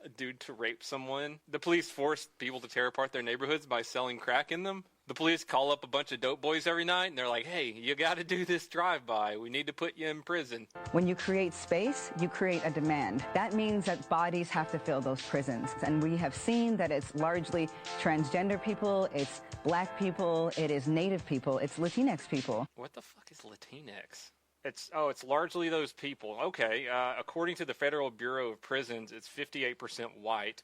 a dude to rape someone. The police force people to tear apart their neighborhoods by selling crack in them. The police call up a bunch of dope boys every night, and they're like, hey, you got to do this drive-by. We need to put you in prison. When you create space, you create a demand. That means that bodies have to fill those prisons. And we have seen that it's largely transgender people, it's black people, it is Native people, it's Latinx people. What the fuck is Latinx? It's largely those people. Okay, according to the Federal Bureau of Prisons, it's 58% white,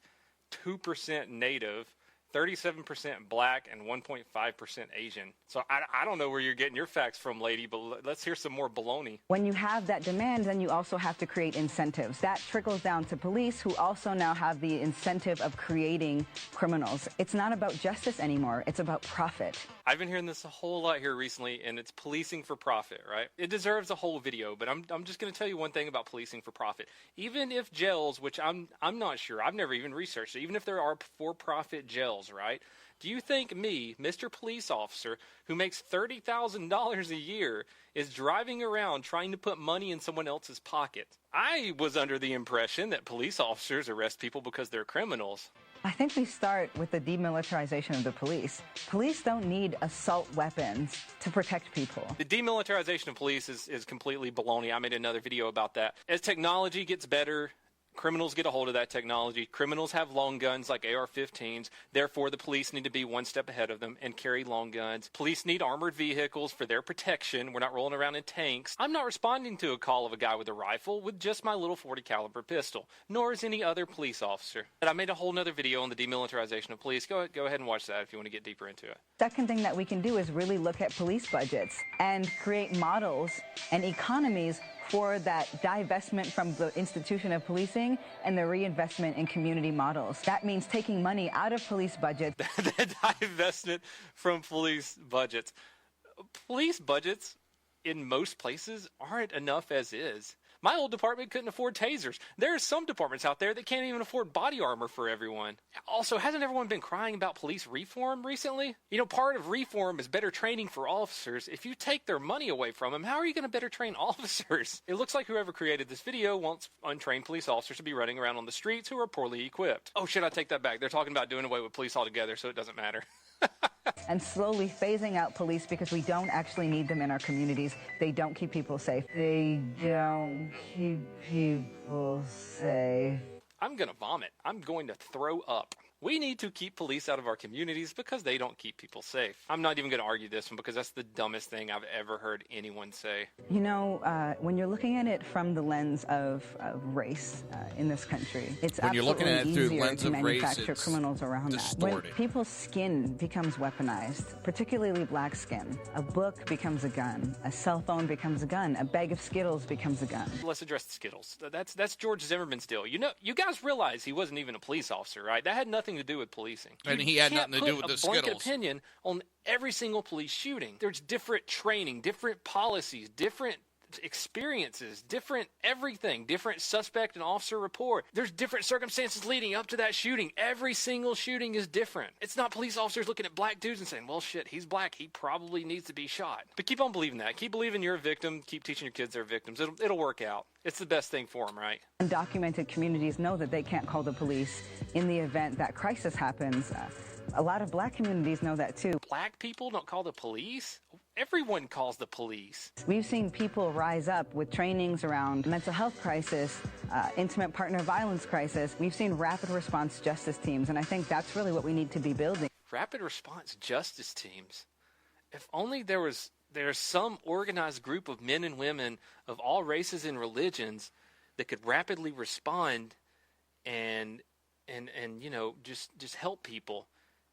2% Native, 37% black, and 1.5% Asian. So I don't know where you're getting your facts from, lady, but let's hear some more baloney. When you have that demand, then you also have to create incentives. That trickles down to police, who also now have the incentive of creating criminals. It's not about justice anymore. It's about profit. I've been hearing this a whole lot here recently, and it's policing for profit, right? It deserves a whole video, but I'm just going to tell you one thing about policing for profit. Even if jails, which I'm not sure, I've never even researched it, even if there are for-profit jails, right? Do you think me, Mr. Police Officer, who makes $30,000 a year, is driving around trying to put money in someone else's pocket? I was under the impression that police officers arrest people because they're criminals. I think we start with the demilitarization of the police. Police don't need assault weapons to protect people. The demilitarization of police is completely baloney. I made another video about that. As technology gets better, criminals get a hold of that technology. Criminals have long guns like AR-15s. Therefore, the police need to be one step ahead of them and carry long guns. Police need armored vehicles for their protection. We're not rolling around in tanks. I'm not responding to a call of a guy with a rifle with just my little .40 caliber pistol, nor is any other police officer. And I made a whole nother video on the demilitarization of police. Go ahead and watch that if you want to get deeper into it. Second thing that we can do is really look at police budgets and create models and economies for that divestment from the institution of policing and the reinvestment in community models. That means taking money out of police budgets. The divestment from police budgets. Police budgets in most places aren't enough as is. My old department couldn't afford tasers. There are some departments out there that can't even afford body armor for everyone. Also, hasn't everyone been crying about police reform recently? You know, part of reform is better training for officers. If you take their money away from them, how are you going to better train officers? It looks like whoever created this video wants untrained police officers to be running around on the streets who are poorly equipped. Oh shit, I take that back. They're talking about doing away with police altogether, so it doesn't matter. And slowly phasing out police because we don't actually need them in our communities. They don't keep people safe. They don't keep people safe. I'm going to vomit. I'm going to throw up. We need to keep police out of our communities because they don't keep people safe. I'm not even going to argue this one because that's the dumbest thing I've ever heard anyone say. You know, when you're looking at it from the lens of race in this country, it's when you're looking at it through the lens of race, manufacture criminals around distorted. That. When people's skin becomes weaponized, particularly black skin, a book becomes a gun, a cell phone becomes a gun, a bag of Skittles becomes a gun. Let's address the Skittles. That's George Zimmerman's deal. You know, you guys realize he wasn't even a police officer, right? That had nothing to do with policing. And he had nothing to do with the Skittles. You can't put a blanket Skittles. opinion on every single police shooting. There's different training, different policies, different experiences, different everything, different suspect and officer report. There's different circumstances leading up to that shooting. Every single shooting is different. It's not police officers looking at black dudes and saying, well, shit, he's black. He probably needs to be shot. But keep on believing that. Keep believing you're a victim. Keep teaching your kids they're victims. It'll work out. It's the best thing for them, right? Undocumented communities know that they can't call the police in the event that crisis happens. A lot of black communities know that too. Black people don't call the police? Everyone calls the police. We've seen people rise up with trainings around mental health crisis, intimate partner violence crisis. We've seen rapid response justice teams, and I think that's really what we need to be building. Rapid response justice teams. If only there's some organized group of men and women of all races and religions that could rapidly respond and you know, just help people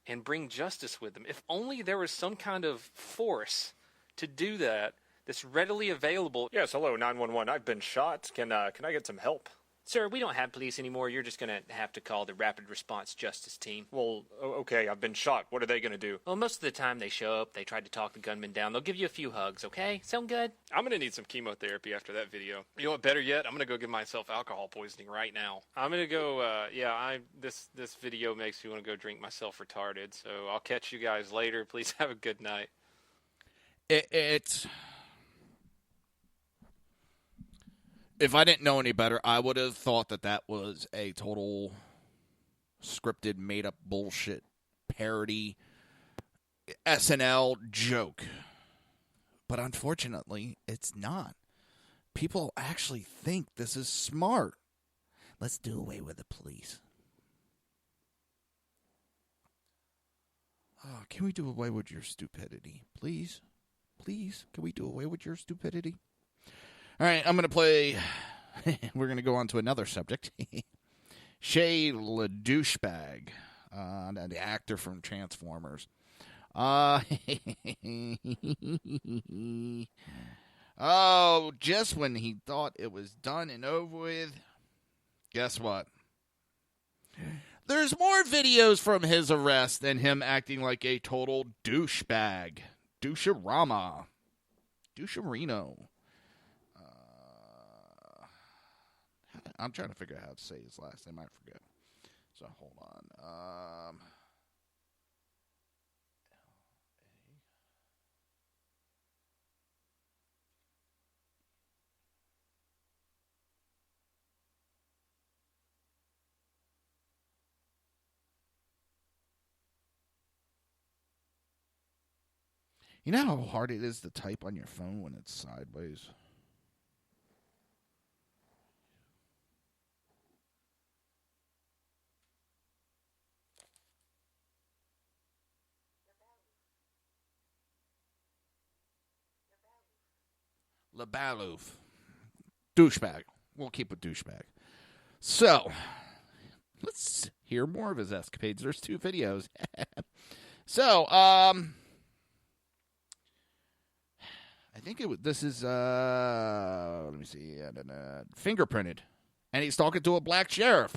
and bring justice with them. If only there was some kind of force to do that that's readily available. Yes, hello, 911. I've been shot. Can I get some help? Sir, we don't have police anymore. You're just going to have to call the Rapid Response Justice Team. Well, okay, I've been shot. What are they going to do? Well, most of the time they show up, they try to talk the gunman down. They'll give you a few hugs, okay? Sound good? I'm going to need some chemotherapy after that video. You know what, better yet, I'm going to go give myself alcohol poisoning right now. I'm going to go, this video makes me want to go drink myself retarded, so I'll catch you guys later. Please have a good night. if I didn't know any better, I would have thought that was a total scripted, made-up bullshit parody SNL joke. But unfortunately, it's not. People actually think this is smart. Let's do away with the police. Oh, can we do away with your stupidity? Please? Please? Can we do away with your stupidity? All right, I'm going to play... We're going to go on to another subject. Shea LaDouchebag, the actor from Transformers. Oh, just when he thought it was done and over with, guess what? There's more videos from his arrest than him acting like a total douchebag. Doucherama. Doucherino. I'm trying to figure out how to say his last name. I forget. So, hold on. You know how hard it is to type on your phone when it's sideways? LaBalouf. Douchebag. We'll keep with douchebag. So, let's hear more of his escapades. There's 2 videos. So, I think this is, let me see, fingerprinted. And he's talking to a black sheriff.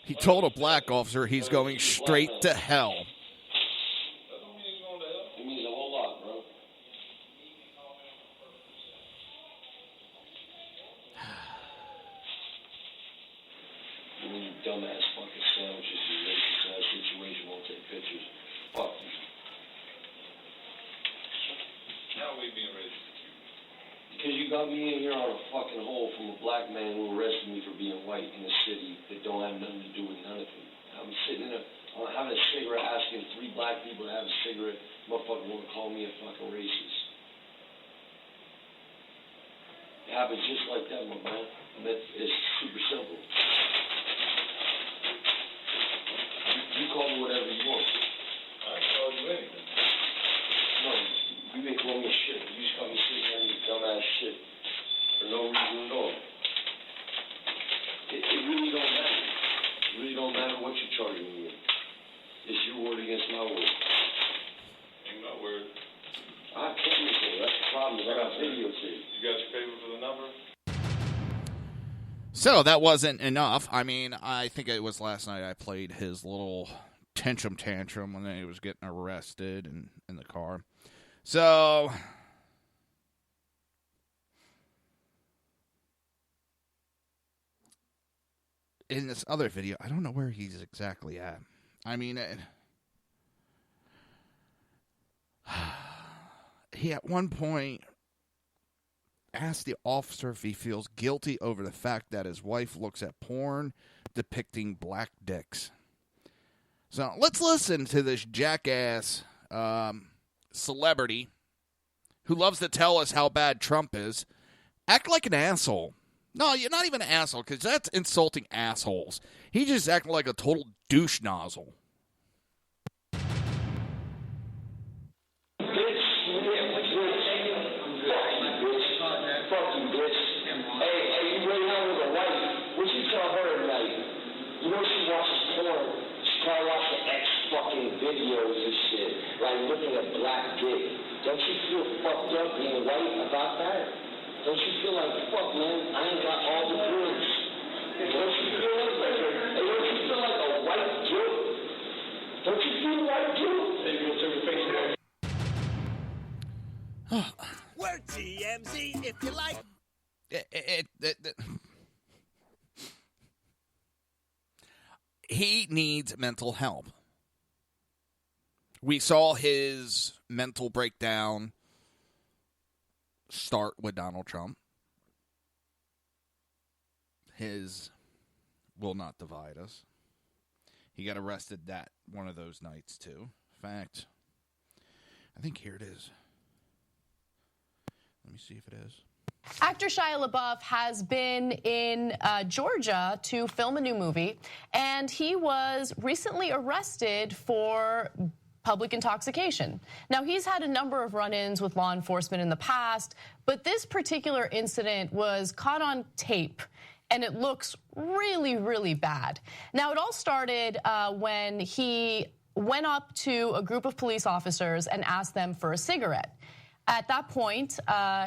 He told a black officer he's going straight to hell. It means a whole lot, bro. You dumbass fucking sandwiches, you racist ass situation, won't take pictures. Fuck you. How are we being racist? Because you got me in here on a fucking hole from a black man who arrested me for being white in a city that don't have nothing to do with none of it. I'm sitting there, I'm having a cigarette, asking 3 black people to have a cigarette. Motherfucker want to call me a fucking racist. It happens just like that, my man. And it's super simple. You call me whatever you want. I call you anything. No, you ain't call me shit. You just call me sitting there and you dumbass shit for no reason at all. It really don't matter. It really don't matter what you're charging me with. It's your word against my word. Ain't my word. I have cameras there. That's the problem. I got videotape. You got your paper for the number? So that wasn't enough. I mean, I think it was last night I played his little tantrum when he was getting arrested and in the car. So in this other video, I don't know where he's exactly at. I mean, he at one point asked the officer if he feels guilty over the fact that his wife looks at porn depicting black dicks. So let's listen to this jackass celebrity who loves to tell us how bad Trump is act like an asshole. No, you're not even an asshole, because that's insulting assholes. He just acting like a total douche nozzle. Videos and shit, like looking at black dick. Don't you feel fucked up being white about that? Don't you feel like, fuck, man, I ain't got all the goods? Don't you feel like, don't you feel like a white Jew? Don't you feel white Jew? DMZ if you like. He needs mental help. We saw his mental breakdown start with Donald Trump. His will not divide us. He got arrested that one of those nights, too. In fact, I think here it is. Let me see if it is. Actor Shia LaBeouf has been in Georgia to film a new movie, and he was recently arrested for public intoxication. Now, he's had a number of run-ins with law enforcement in the past, but this particular incident was caught on tape, and it looks really, really bad. Now, it all started when he went up to a group of police officers and asked them for a cigarette. At that point,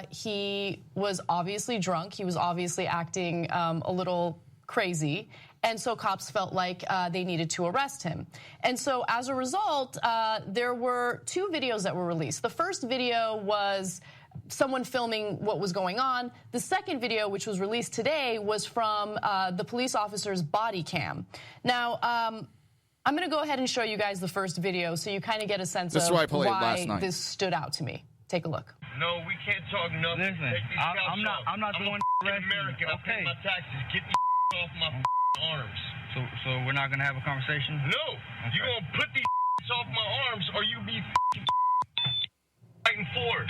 he was obviously drunk. He was obviously acting a little crazy. And so cops felt like they needed to arrest him. And so as a result, there were two videos that were released. The first video was someone filming what was going on. The second video, which was released today, was from the police officer's body cam. Now, I'm going to go ahead and show you guys the first video so you kind of get a sense of why this stood out to me. Take a look. No, we can't talk nothing. Listen, I'm not doing American. I pay my taxes. Get the off my arms. So we're not gonna have a conversation? No, okay. You gonna put these off my arms, or you be fighting for it.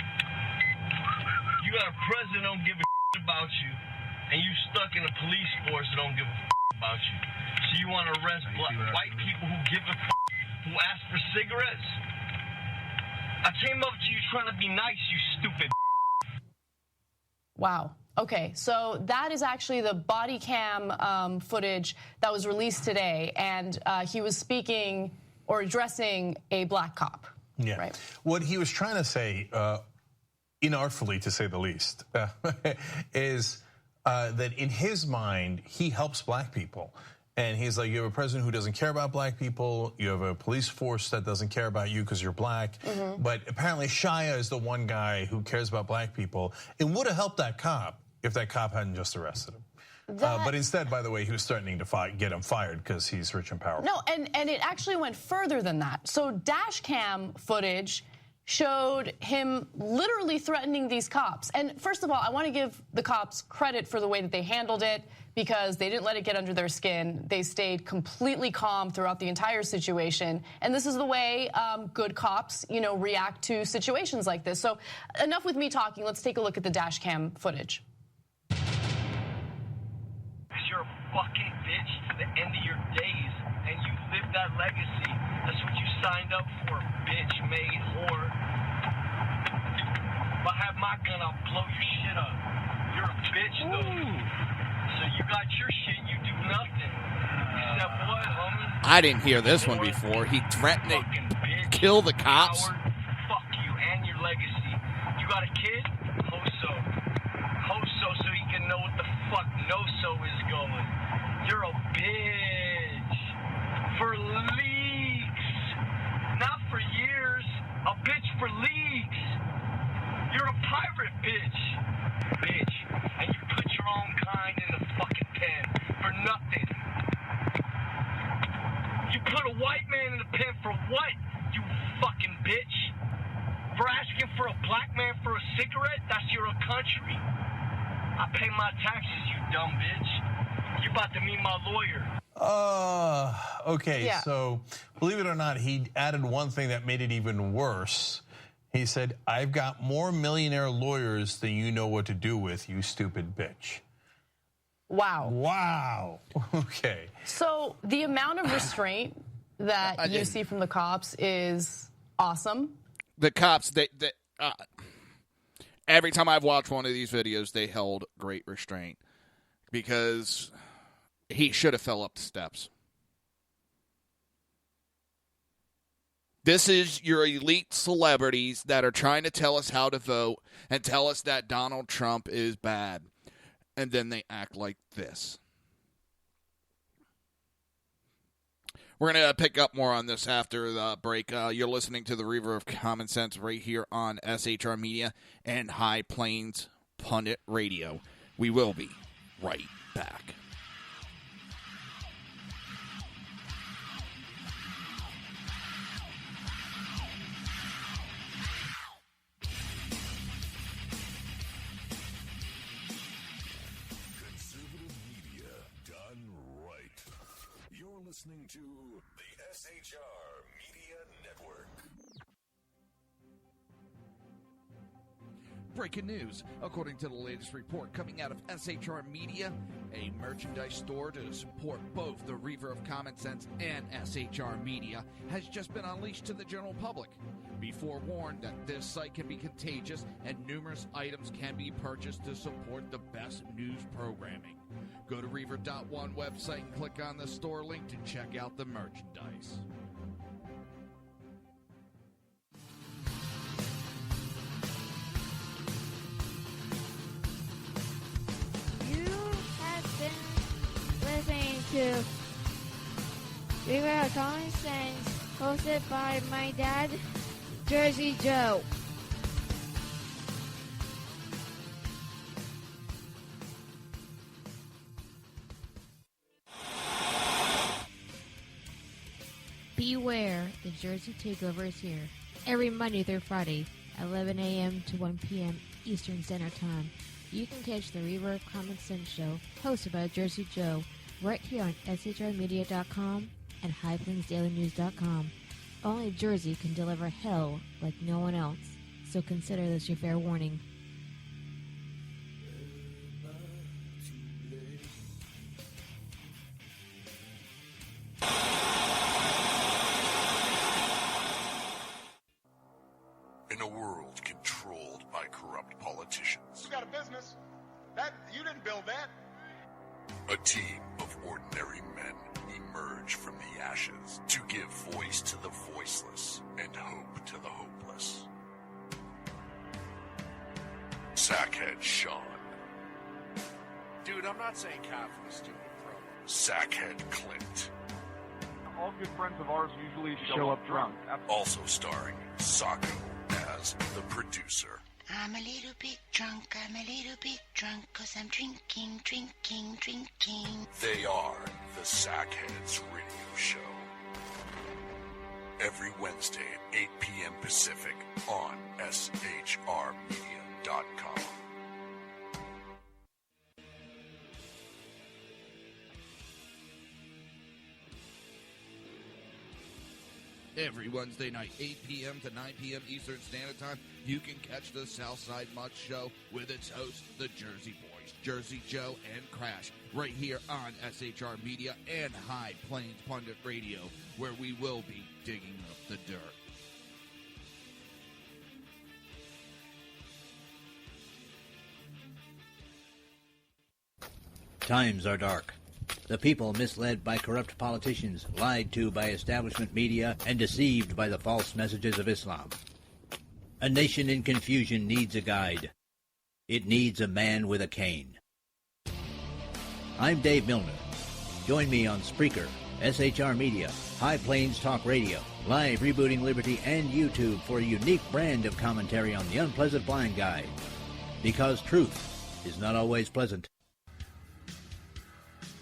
You got a president that don't give a about you, and you stuck in a police force that don't give a about you. So you want to arrest white people who give a who ask for cigarettes? I came up to you trying to be nice, you stupid. Wow. Okay, so that is actually the body cam footage that was released today, and he was speaking or addressing a black cop. Yeah. Right. What he was trying to say, inartfully to say the least, is that in his mind, he helps black people. And he's like, you have a president who doesn't care about black people. You have a police force that doesn't care about you because you're black. But apparently Shia is the one guy who cares about black people. It would have helped that cop if that cop hadn't just arrested him. But instead, by the way, he was threatening to get him fired because he's rich and powerful. No, and it actually went further than that. So dash cam footage showed him literally threatening these cops. And first of all, I want to give the cops credit for the way that they handled it, because they didn't let it get under their skin. They stayed completely calm throughout the entire situation. And this is the way good cops, react to situations like this. So enough with me talking. Let's take a look at the dash cam footage. Because you're a fucking bitch to the end of your days, and you live that legacy. That's what you signed up for, bitch made whore. If I have my gun, I'll blow your shit up. You're a bitch, though. So you got your shit, you do nothing. Except what, homie? I didn't hear this one before. He threatened to kill the cops. Fuck you and your legacy. You got a kid? Hoso. Hoso so he can know what the fuck no-so is going. You're a bitch. For leaks. Not for years. A bitch for leaks. You're a pirate, bitch. Bitch. And you put your own kind in the fucking pen for nothing. You put a white man in the pen for what, you fucking bitch? For asking for a black man for a cigarette? That's your country. I pay my taxes, you dumb bitch. You about to meet my lawyer. Okay, yeah. So believe it or not, he added one thing that made it even worse. He said, I've got more millionaire lawyers than you know what to do with, you stupid bitch. Wow. Wow. Okay. So the amount of restraint that you see from the cops is awesome. The cops, every time I've watched one of these videos, they held great restraint because he should have fell up the steps. This is your elite celebrities that are trying to tell us how to vote and tell us that Donald Trump is bad. And then they act like this. We're going to pick up more on this after the break. You're listening to the Reaver of Common Sense right here on SHR Media and High Plains Pundit Radio. We will be right back. Listening to the SHR Media Network. Breaking news. According to the latest report coming out of SHR Media, a merchandise store to support both the Reaver of Common Sense and SHR Media has just been unleashed to the general public. Be forewarned that this site can be contagious and numerous items can be purchased to support the best news programming. Go to Reaver.one website and click on the store link to check out the merchandise. You have been listening to Reaver of Common Sense, hosted by my dad, Jersey Joe. Beware, the Jersey Takeover is here. Every Monday through Friday, 11 a.m. to 1 p.m. Eastern Standard Time. You can catch the Reaver of Common Sense show, hosted by Jersey Joe, right here on shrmedia.com and highplainsdailynews.com. Only Jersey can deliver hell like no one else, so consider this your fair warning. In a world controlled by corrupt politicians, You got a business. That you didn't build that. a team of ordinary men emerge from the ashes to give voice to the voiceless and hope to the hopeless. Sackhead Sean, Dude, I'm not saying cow for the stupid pro. Sackhead Clint, All good friends of ours usually show up drunk. also starring Sacco as the producer. I'm a little bit drunk, I'm a little bit drunk, 'cause I'm drinking, drinking, drinking. They are the Sackheads Radio Show. Every Wednesday at 8 p.m. Pacific on shrmedia.com. Every Wednesday night, 8 p.m. to 9 p.m. Eastern Standard Time, you can catch the Southside Mud Show with its hosts, the Jersey Boys, Jersey Joe and Crash, right here on SHR Media and High Plains Pundit Radio, where we will be digging up the dirt. Times are dark. The people misled by corrupt politicians, lied to by establishment media, and deceived by the false messages of Islam. A nation in confusion needs a guide. It needs a man with a cane. I'm Dave Milner. Join me on Spreaker, SHR Media, High Plains Talk Radio, Live Rebooting Liberty, and YouTube for a unique brand of commentary on the unpleasant blind guide. Because truth is not always pleasant.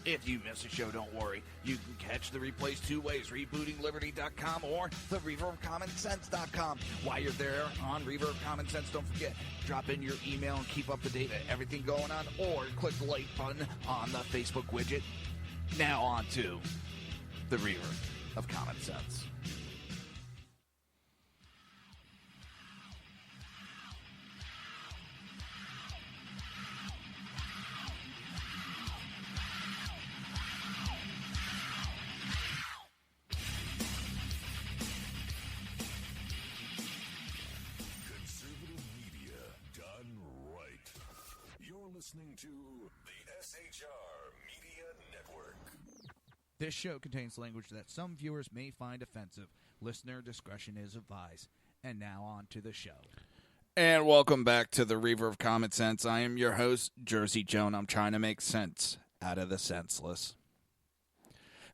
If you miss a show, don't worry. You can catch the replays two ways, rebootingliberty.com or the reaverofcommonsense.com. While you're there on Reaver of Common Sense, don't forget, drop in your email and keep up to date with everything going on, or click the like button on the Facebook widget. Now on to the Reaver of Common Sense. Listening to the SHR Media Network. This show contains language that some viewers may find offensive. Listener discretion is advised. And now on to the show. And welcome back to the Reaver of Common Sense. I am your host, Jersey Joe, and I'm trying to make sense out of the senseless.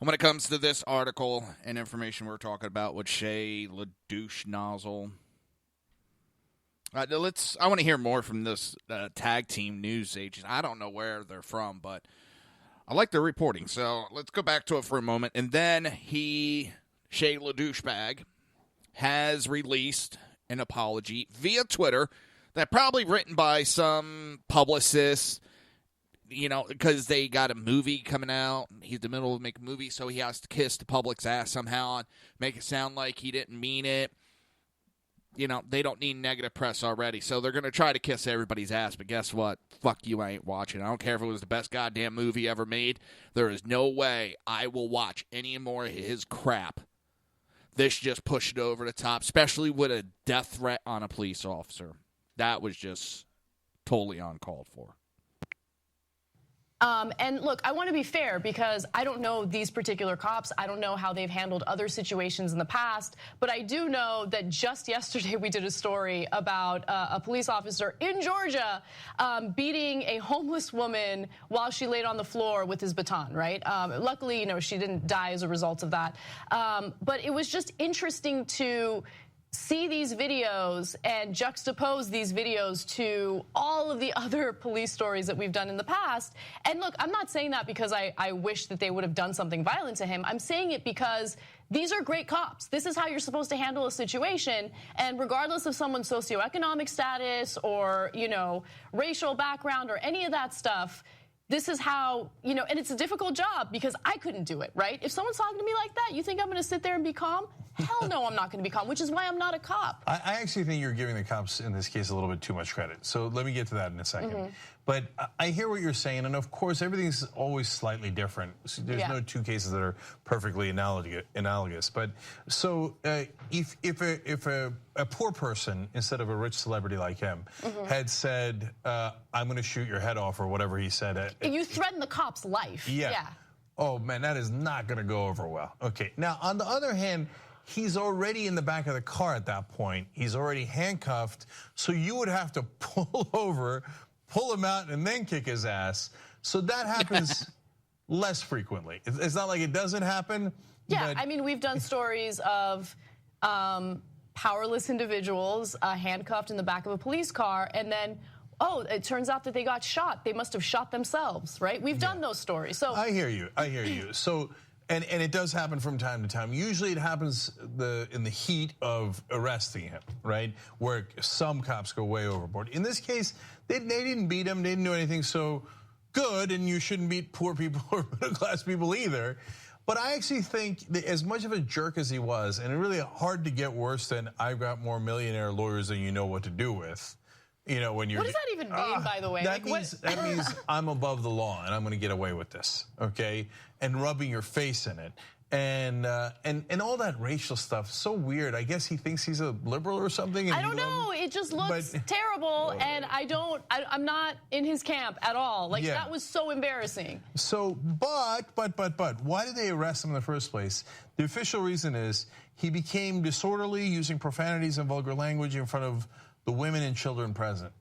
When it comes to this article and information we're talking about with Shea LaDouche Nozzle, I want to hear more from this tag team news agent. I don't know where they're from, but I like their reporting. So let's go back to it for a moment. And then Shea LaDouchebag, has released an apology via Twitter that probably written by some publicist, because they got a movie coming out. He's in the middle of making a movie, so he has to kiss the public's ass somehow and make it sound like he didn't mean it. They don't need negative press already, so they're going to try to kiss everybody's ass, but guess what? Fuck you, I ain't watching. I don't care if it was the best goddamn movie ever made. There is no way I will watch any more of his crap. This just pushed it over the top, especially with a death threat on a police officer. That was just totally uncalled for. And look, I want to be fair because I don't know these particular cops. I don't know how they've handled other situations in the past. But I do know that just yesterday we did a story about a police officer in Georgia beating a homeless woman while she laid on the floor with his baton, right? Luckily, she didn't die as a result of that. But it was just interesting to see these videos and juxtapose these videos to all of the other police stories that we've done in the past. And look, I'm not saying that because I wish that they would have done something violent to him. I'm saying it because these are great cops. This is how you're supposed to handle a situation. And regardless of someone's socioeconomic status or, racial background or any of that stuff, this is how, and it's a difficult job because I couldn't do it, right? If someone's talking to me like that, you think I'm going to sit there and be calm? Hell no, I'm not going to be calm, which is why I'm not a cop. I actually think you're giving the cops in this case a little bit too much credit. So let me get to that in a second. Mm-hmm. But I hear what you're saying, and of course everything's always slightly different. So there's no two cases that are perfectly analogous. But so if a poor person instead of a rich celebrity like him had said, "I'm going to shoot your head off" or whatever he said, you threaten the cop's life. Yeah. Oh man, that is not going to go over well. Okay. Now on the other hand, he's already in the back of the car at that point. He's already handcuffed, so you would have to pull over, pull him out, and then kick his ass. So that happens less frequently. It's not like it doesn't happen. Yeah, I mean, we've done stories of powerless individuals handcuffed in the back of a police car, and then, it turns out that they got shot. They must have shot themselves, right? We've done those stories. So I hear you. So, and it does happen from time to time. Usually it happens in the heat of arresting him, right? Where some cops go way overboard. In this case, they didn't beat him. They didn't do anything so good, and you shouldn't beat poor people or middle class people either. But I actually think that as much of a jerk as he was, and it's really hard to get worse than "I've got more millionaire lawyers than you know what to do with." When you're. What does that even mean, by the way? That means I'm above the law and I'm going to get away with this, okay? And rubbing your face in it, and all that racial stuff. So weird. I guess he thinks he's a liberal or something. I don't know. It just looks terrible, and I'm not in his camp at all. That was so embarrassing. So, but, why did they arrest him in the first place? The official reason is he became disorderly, using profanities and vulgar language in front of the women and children present.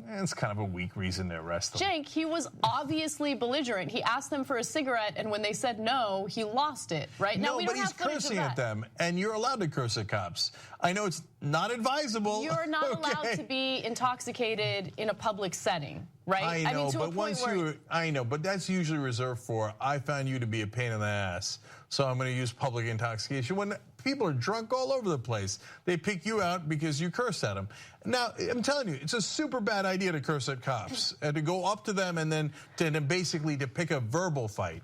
It's kind of a weak reason to arrest him. Cenk, he was obviously belligerent. He asked them for a cigarette, and when they said no, he lost it, right? No, but he's cursing at them, and you're allowed to curse at cops. I know it's not advisable. You're not allowed to be intoxicated in a public setting, right? I know, I know, but that's usually reserved for, I found you to be a pain in the ass, so I'm going to use public intoxication. When people are drunk all over the place, they pick you out because you curse at them. Now, I'm telling you, it's a super bad idea to curse at cops and to go up to them and then to basically to pick a verbal fight.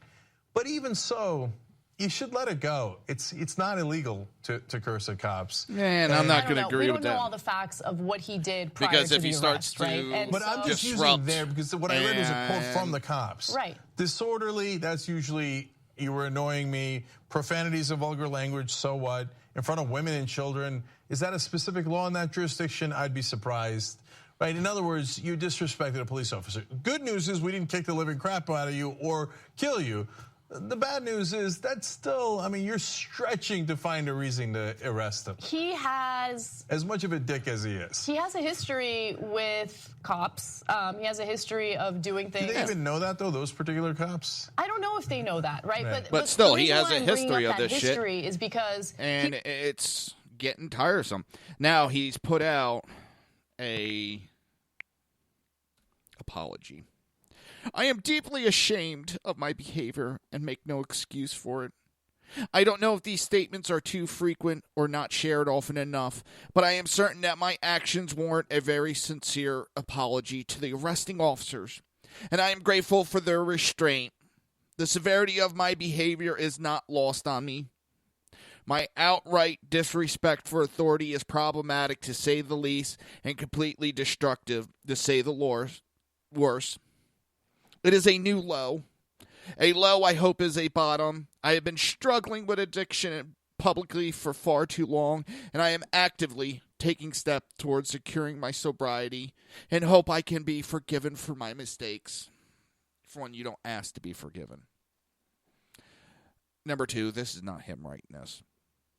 But even so, you should let it go. It's not illegal to curse at cops. Man, I'm not going to agree with that. We don't know all the facts of what he did prior because to if the he starts arrest, to, right? But I'm just using there because what I read was a quote from the cops. Right. Disorderly, that's usually you were annoying me. Profanities and vulgar language, so what? In front of women and children, is that a specific law in that jurisdiction? I'd be surprised. Right? In other words, you disrespected a police officer. Good news is we didn't kick the living crap out of you or kill you. The bad news is that's still, you're stretching to find a reason to arrest him. He has... As much of a dick as he is. He has a history with cops. He has a history of doing things. Do they even know that, though, those particular cops? I don't know if they know that, right? Right. But still, he has a a history of this shit. History is because... And it's getting tiresome. Now, he's put out a apology. I am deeply ashamed of my behavior and make no excuse for it. I don't know if these statements are too frequent or not shared often enough, but I am certain that my actions warrant a very sincere apology to the arresting officers, and I am grateful for their restraint. The severity of my behavior is not lost on me. My outright disrespect for authority is problematic, to say the least, and completely destructive, to say the worse. It is a new low. A low I hope is a bottom. I have been struggling with addiction publicly for far too long, and I am actively taking steps towards securing my sobriety and hope I can be forgiven for my mistakes. For one, you don't ask to be forgiven. Number two, this is not him writing this.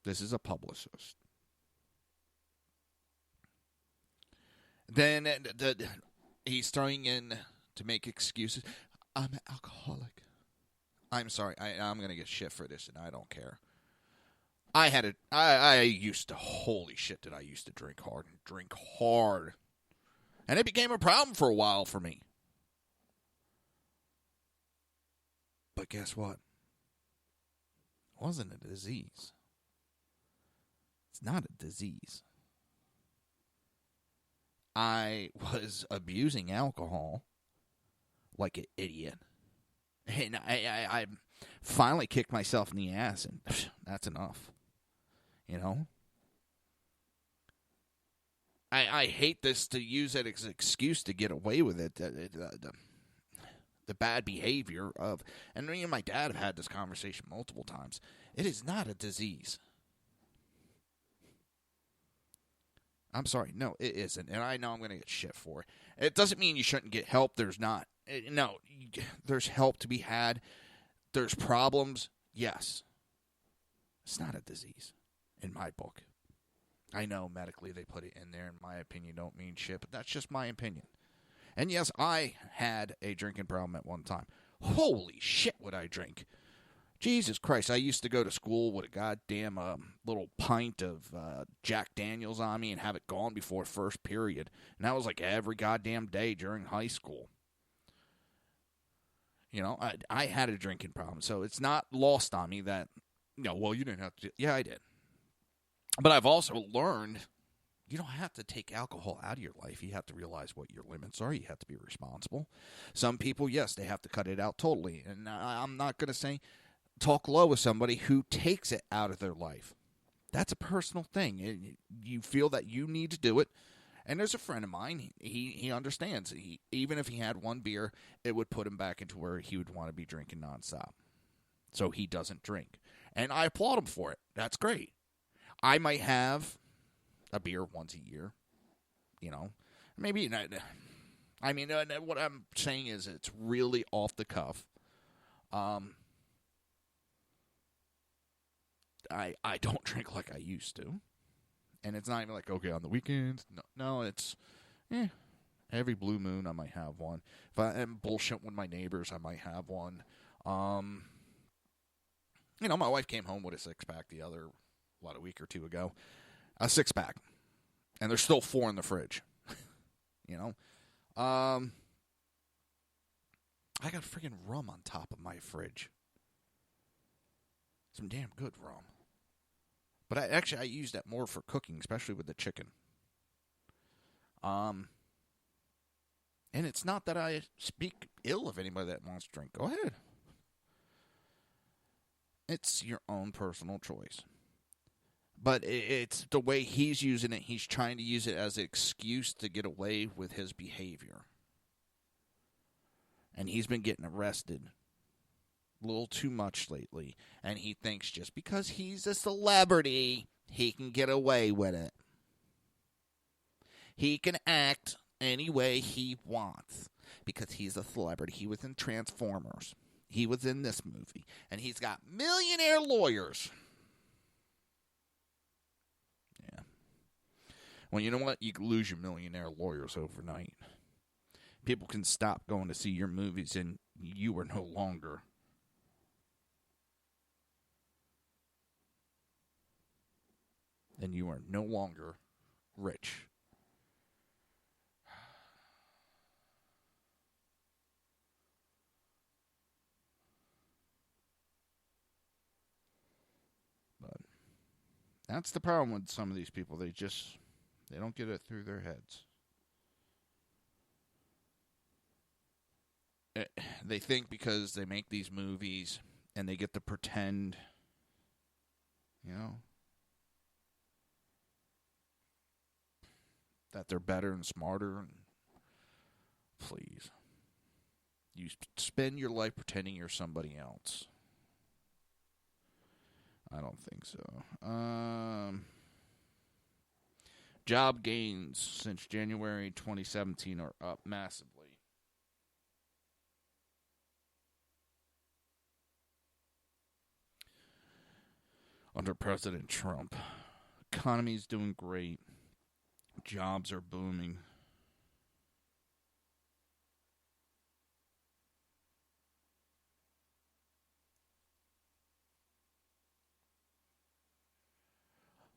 This is a publicist. Then he's throwing in to make excuses. I'm an alcoholic. I'm sorry. I'm going to get shit for this, and I don't care. I used to, holy shit, did I used to drink hard. And it became a problem for a while for me. But guess what? It wasn't a disease. It's not a disease. I was abusing alcohol like an idiot. And I finally kicked myself in the ass, and that's enough. You know? I hate this to use it as an excuse to get away with it. The bad behavior of, and me and my dad have had this conversation multiple times. It is not a disease. I'm sorry. No, it isn't. And I know I'm going to get shit for it. It doesn't mean you shouldn't get help. There's not. No, there's help to be had. There's problems. Yes. It's not a disease in my book. I know medically they put it in there. In my opinion, don't mean shit, but that's just my opinion. And yes, I had a drinking problem at one time. Holy shit, would I drink? Jesus Christ, I used to go to school with a goddamn little pint of Jack Daniels on me and have it gone before first period. And that was like every goddamn day during high school. You know, I had a drinking problem. So it's not lost on me that, well, you didn't have to. Yeah, I did. But I've also learned you don't have to take alcohol out of your life. You have to realize what your limits are. You have to be responsible. Some people, yes, they have to cut it out totally. And I'm not going to say talk low with somebody who takes it out of their life. That's a personal thing. You feel that you need to do it. And there's a friend of mine, he understands. Even if he had one beer, it would put him back into where he would want to be drinking nonstop. So he doesn't drink. And I applaud him for it. That's great. I might have a beer once a year. Maybe not. I mean, what I'm saying is it's really off the cuff. I don't drink like I used to. And it's not even like, okay, on the weekends. No, it's, every blue moon I might have one. If I am bullshit with my neighbors, I might have one. My wife came home with a six-pack about a week or two ago. A six-pack. And there's still 4 in the fridge. I got freaking rum on top of my fridge. Some damn good rum. But I use that more for cooking, especially with the chicken. And it's not that I speak ill of anybody that wants to drink. Go ahead. It's your own personal choice. But it's the way he's using it. He's trying to use it as an excuse to get away with his behavior. And he's been getting arrested a little too much lately. And he thinks just because he's a celebrity, he can get away with it. He can act any way he wants because he's a celebrity. He was in Transformers. He was in this movie. And he's got millionaire lawyers. Yeah. Well, you know what? You can lose your millionaire lawyers overnight. People can stop going to see your movies, and you are no longer. And you are no longer rich. But that's the problem with some of these people. They don't get it through their heads. They think because they make these movies and they get to pretend, that they're better and smarter. And please. You spend your life pretending you're somebody else. I don't think so. Job gains since January 2017 are up massively. Under President Trump. Economy's doing great. Jobs are booming.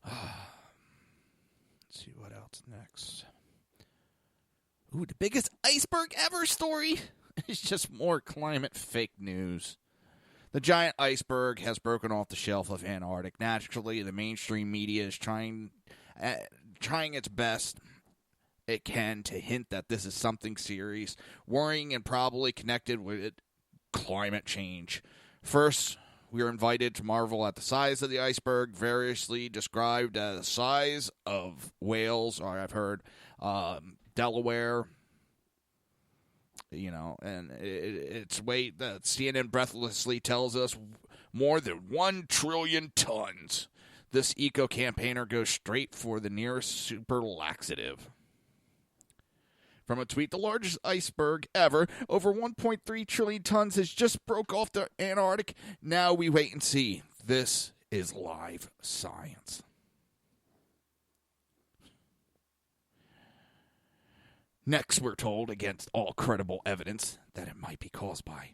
Let's see what else next. Ooh, the biggest iceberg ever story. It's just more climate fake news. The giant iceberg has broken off the shelf of Antarctic. Naturally, the mainstream media is trying its best it can to hint that this is something serious, worrying and probably connected with climate change. First, we are invited to marvel at the size of the iceberg, variously described as the size of whales, or I've heard Delaware. And its weight, that CNN breathlessly tells us, more than 1 trillion tons. This eco-campaigner goes straight for the nearest super laxative. From a tweet, the largest iceberg ever, over 1.3 trillion tons, has just broke off the Antarctic. Now we wait and see. This is live science. Next, we're told, against all credible evidence, that it might be caused by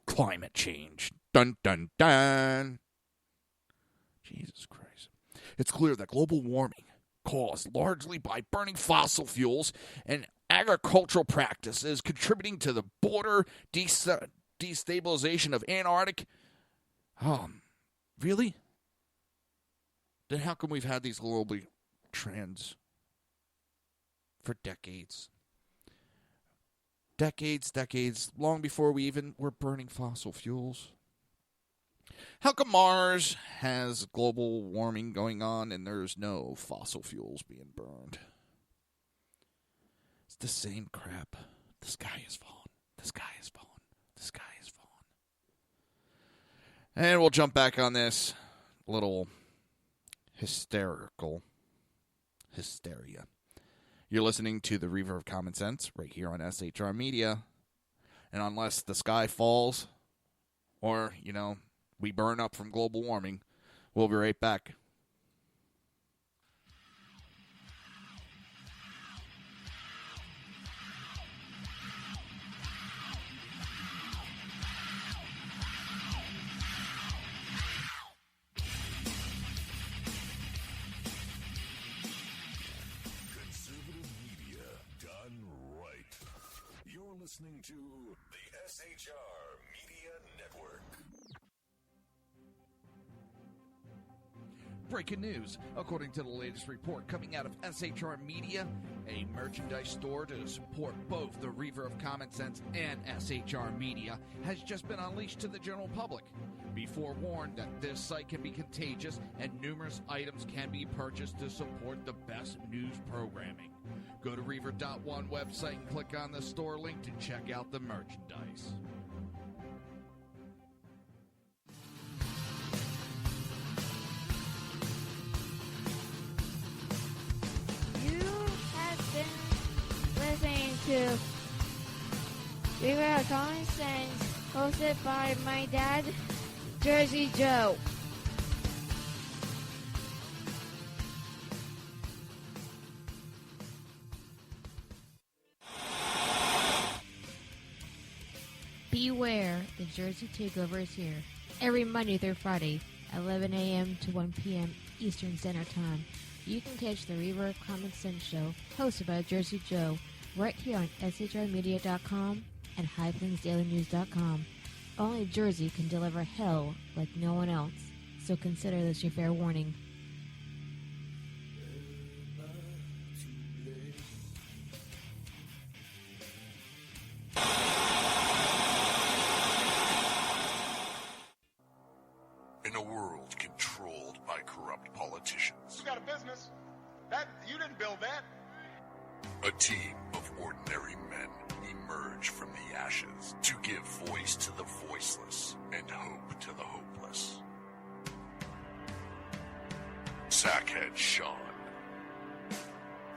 climate change. Dun, dun, dun. Jesus Christ. It's clear that global warming, caused largely by burning fossil fuels and agricultural practices, contributing to the border destabilization of Antarctic. Really? Then how come we've had these global trends for decades? Decades, long before we even were burning fossil fuels. How come Mars has global warming going on and there's no fossil fuels being burned? It's the same crap. The sky is falling. The sky is falling. The sky is falling. And we'll jump back on this little hysteria. You're listening to the Reaver of Common Sense right here on SHR Media. And unless the sky falls or, we burn up from global warming, we'll be right back. Listening to the SHR Media Network. Breaking news. According to the latest report coming out of SHR Media, a merchandise store to support both the Reaver of Common Sense and SHR Media has just been unleashed to the general public. Be forewarned that this site can be contagious and numerous items can be purchased to support the best news programming. Go to Reaver.one website and click on the store link to check out the merchandise. You have been listening to Reaver of Common Sense, hosted by my dad, Jersey Joe. Beware, the Jersey Takeover is here. Every Monday through Friday, 11 a.m. to 1 p.m. Eastern Standard Time. You can catch the Reaver of Common Sense show, hosted by Jersey Joe, right here on shrmedia.com and highplainsdailynews.com. Only Jersey can deliver hell like no one else, so consider this your fair warning. In a world controlled by corrupt politicians, You got a business. That you didn't build that. a team of ordinary men emerge from the ashes to give voice to the voiceless and hope to the hopeless. Sackhead Sean,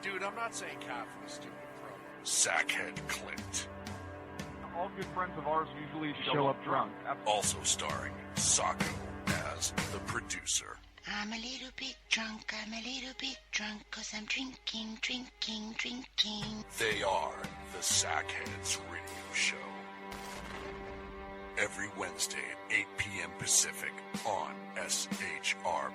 Dude, I'm not saying cough for the stupid pro. Sackhead Clint, All good friends of ours usually show up drunk. also starring Sacco as the producer. I'm a little bit drunk, 'cause I'm drinking. They are the Sackheads Radio Show. Every Wednesday at 8 p.m. Pacific on shrmedia.com.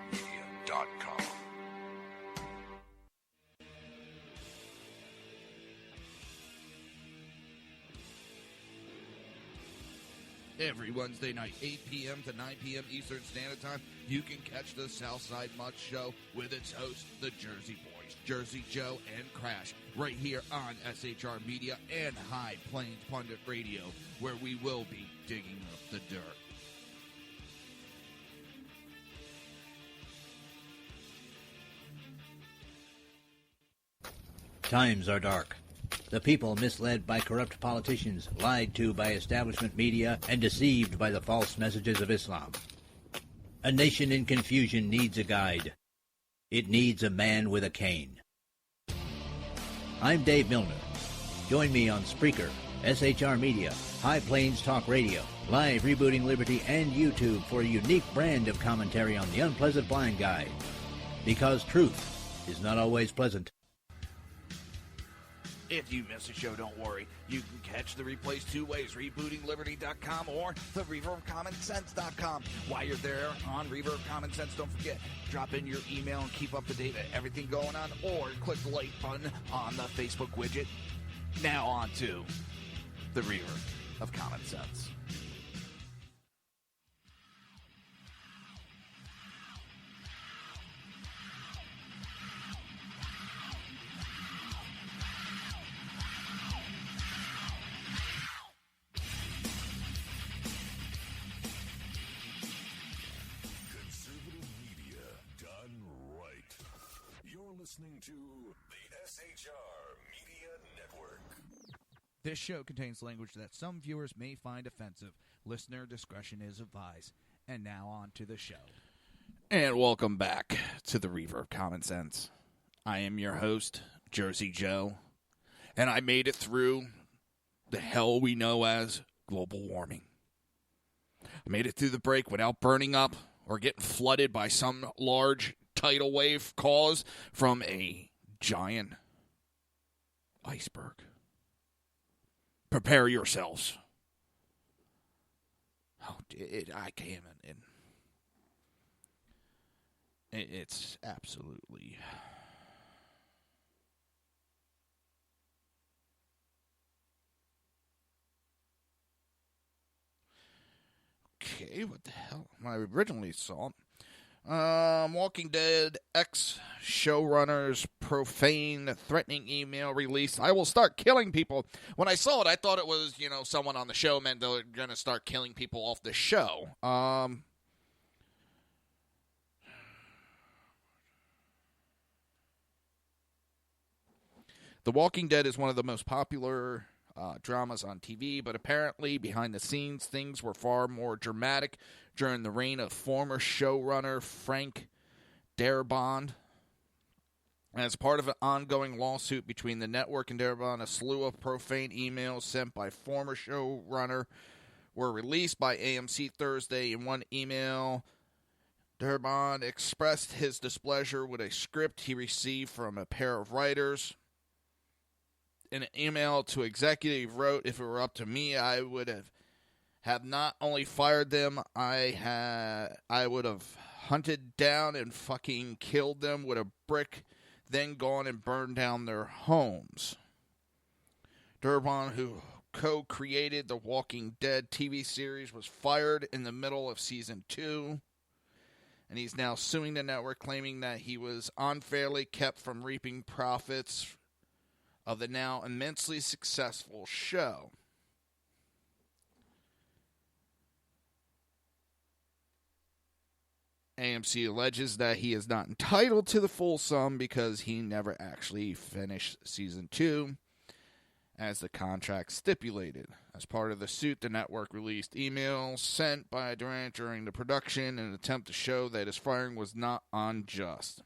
Every Wednesday night, 8 p.m. to 9 p.m. Eastern Standard Time, you can catch the Southside Mutt Show with its host, the Jersey Boys, Jersey Joe and Crash, right here on SHR Media and High Plains Pundit Radio, where we will be digging up the dirt. Times are dark. The people misled by corrupt politicians, lied to by establishment media, and deceived by the false messages of Islam. A nation in confusion needs a guide. It needs a man with a cane. I'm Dave Milner. Join me on Spreaker, SHR Media, High Plains Talk Radio, Live Rebooting Liberty, and YouTube for a unique brand of commentary on the unpleasant blind guide. Because truth is not always pleasant. If you miss a show, don't worry. You can catch the replays two ways, rebootingliberty.com or the Reaver of Common Sense.com. While you're there on Reaver of Common Sense, don't forget, drop in your email and keep up to date with everything going on, or click the like button on the Facebook widget. Now on to the Reaver of Common Sense. Listening to the SHR Media Network. This show contains language that some viewers may find offensive. Listener discretion is advised. And now on to the show. And welcome back to the Reaver of Common Sense. I am your host, Jersey Joe, and I made it through the hell we know as global warming. I made it through the break without burning up or getting flooded by some large tidal wave caused from a giant iceberg. Prepare yourselves. Oh, I can't even. It's absolutely. Okay, what the hell? I originally saw Walking Dead ex-showrunners profane, threatening email released. I will start killing people. When I saw it, I thought it was, someone on the show meant they were going to start killing people off the show. The Walking Dead is one of the most popular dramas on TV, but apparently behind the scenes things were far more dramatic during the reign of former showrunner Frank Darabont. As part of an ongoing lawsuit between the network and Darabont, a slew of profane emails sent by former showrunner were released by AMC Thursday. In one email, Darabont expressed his displeasure with a script he received from a pair of writers. In an email to executive, wrote, "If it were up to me, I would have not only fired them, I would have hunted down and fucking killed them with a brick, then gone and burned down their homes." Darabont, who co-created the Walking Dead TV series, was fired in the middle of season 2, and he's now suing the network, claiming that he was unfairly kept from reaping profits of the now immensely successful show. AMC alleges that he is not entitled to the full sum because he never actually finished season 2, as the contract stipulated. As part of the suit, the network released emails sent by Durant during the production in an attempt to show that his firing was not unjust.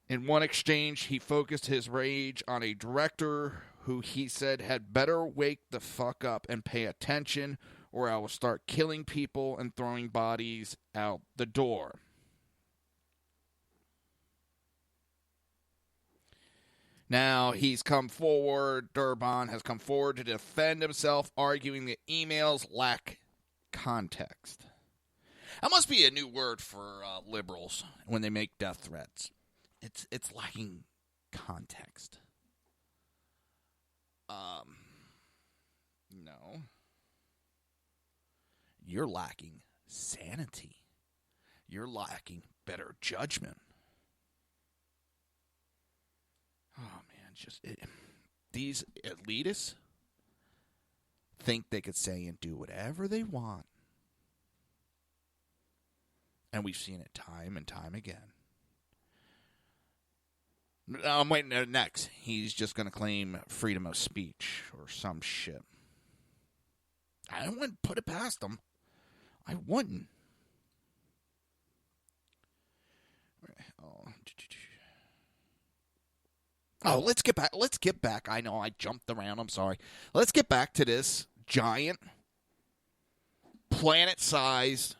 In one exchange, he focused his rage on a director who he said had better wake the fuck up and pay attention, or I will start killing people and throwing bodies out the door. Now, Darabont has come forward to defend himself, arguing that emails lack context. That must be a new word for liberals when they make death threats. It's lacking context. No. You're lacking sanity. You're lacking better judgment. Oh, man, these elitists think they could say and do whatever they want. And we've seen it time and time again. I'm waiting next. He's just going to claim freedom of speech or some shit. I wouldn't put it past him. I wouldn't. Oh, let's get back. Let's get back. I know I jumped around. I'm sorry. Let's get back to this giant, planet-sized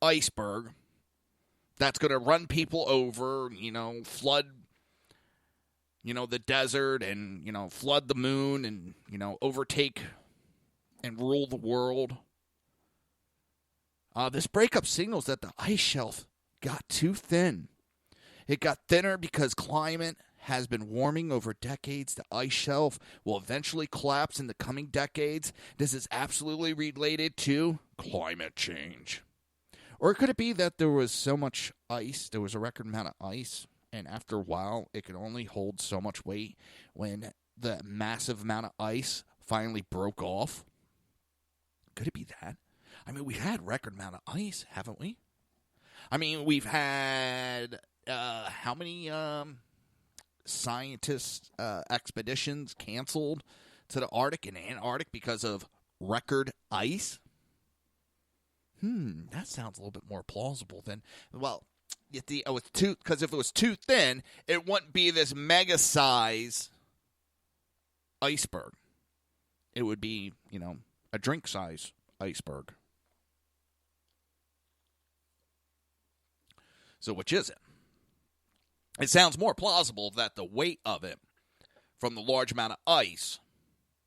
iceberg that's going to run people over, flood, the desert and, flood the moon and, overtake and rule the world. This breakup signals that the ice shelf got too thin. It got thinner because climate has been warming over decades. The ice shelf will eventually collapse in the coming decades. This is absolutely related to climate change. Or could it be that there was so much ice, there was a record amount of ice, and after a while it could only hold so much weight when the massive amount of ice finally broke off? Could it be that? I mean, we've had record amount of ice, haven't we? I mean, we've had how many scientists expeditions canceled to the Arctic and Antarctic because of record ice? That sounds a little bit more plausible than, because if it was too thin, it wouldn't be this mega size iceberg. It would be, a drink size iceberg. So which is it? It sounds more plausible that the weight of it from the large amount of ice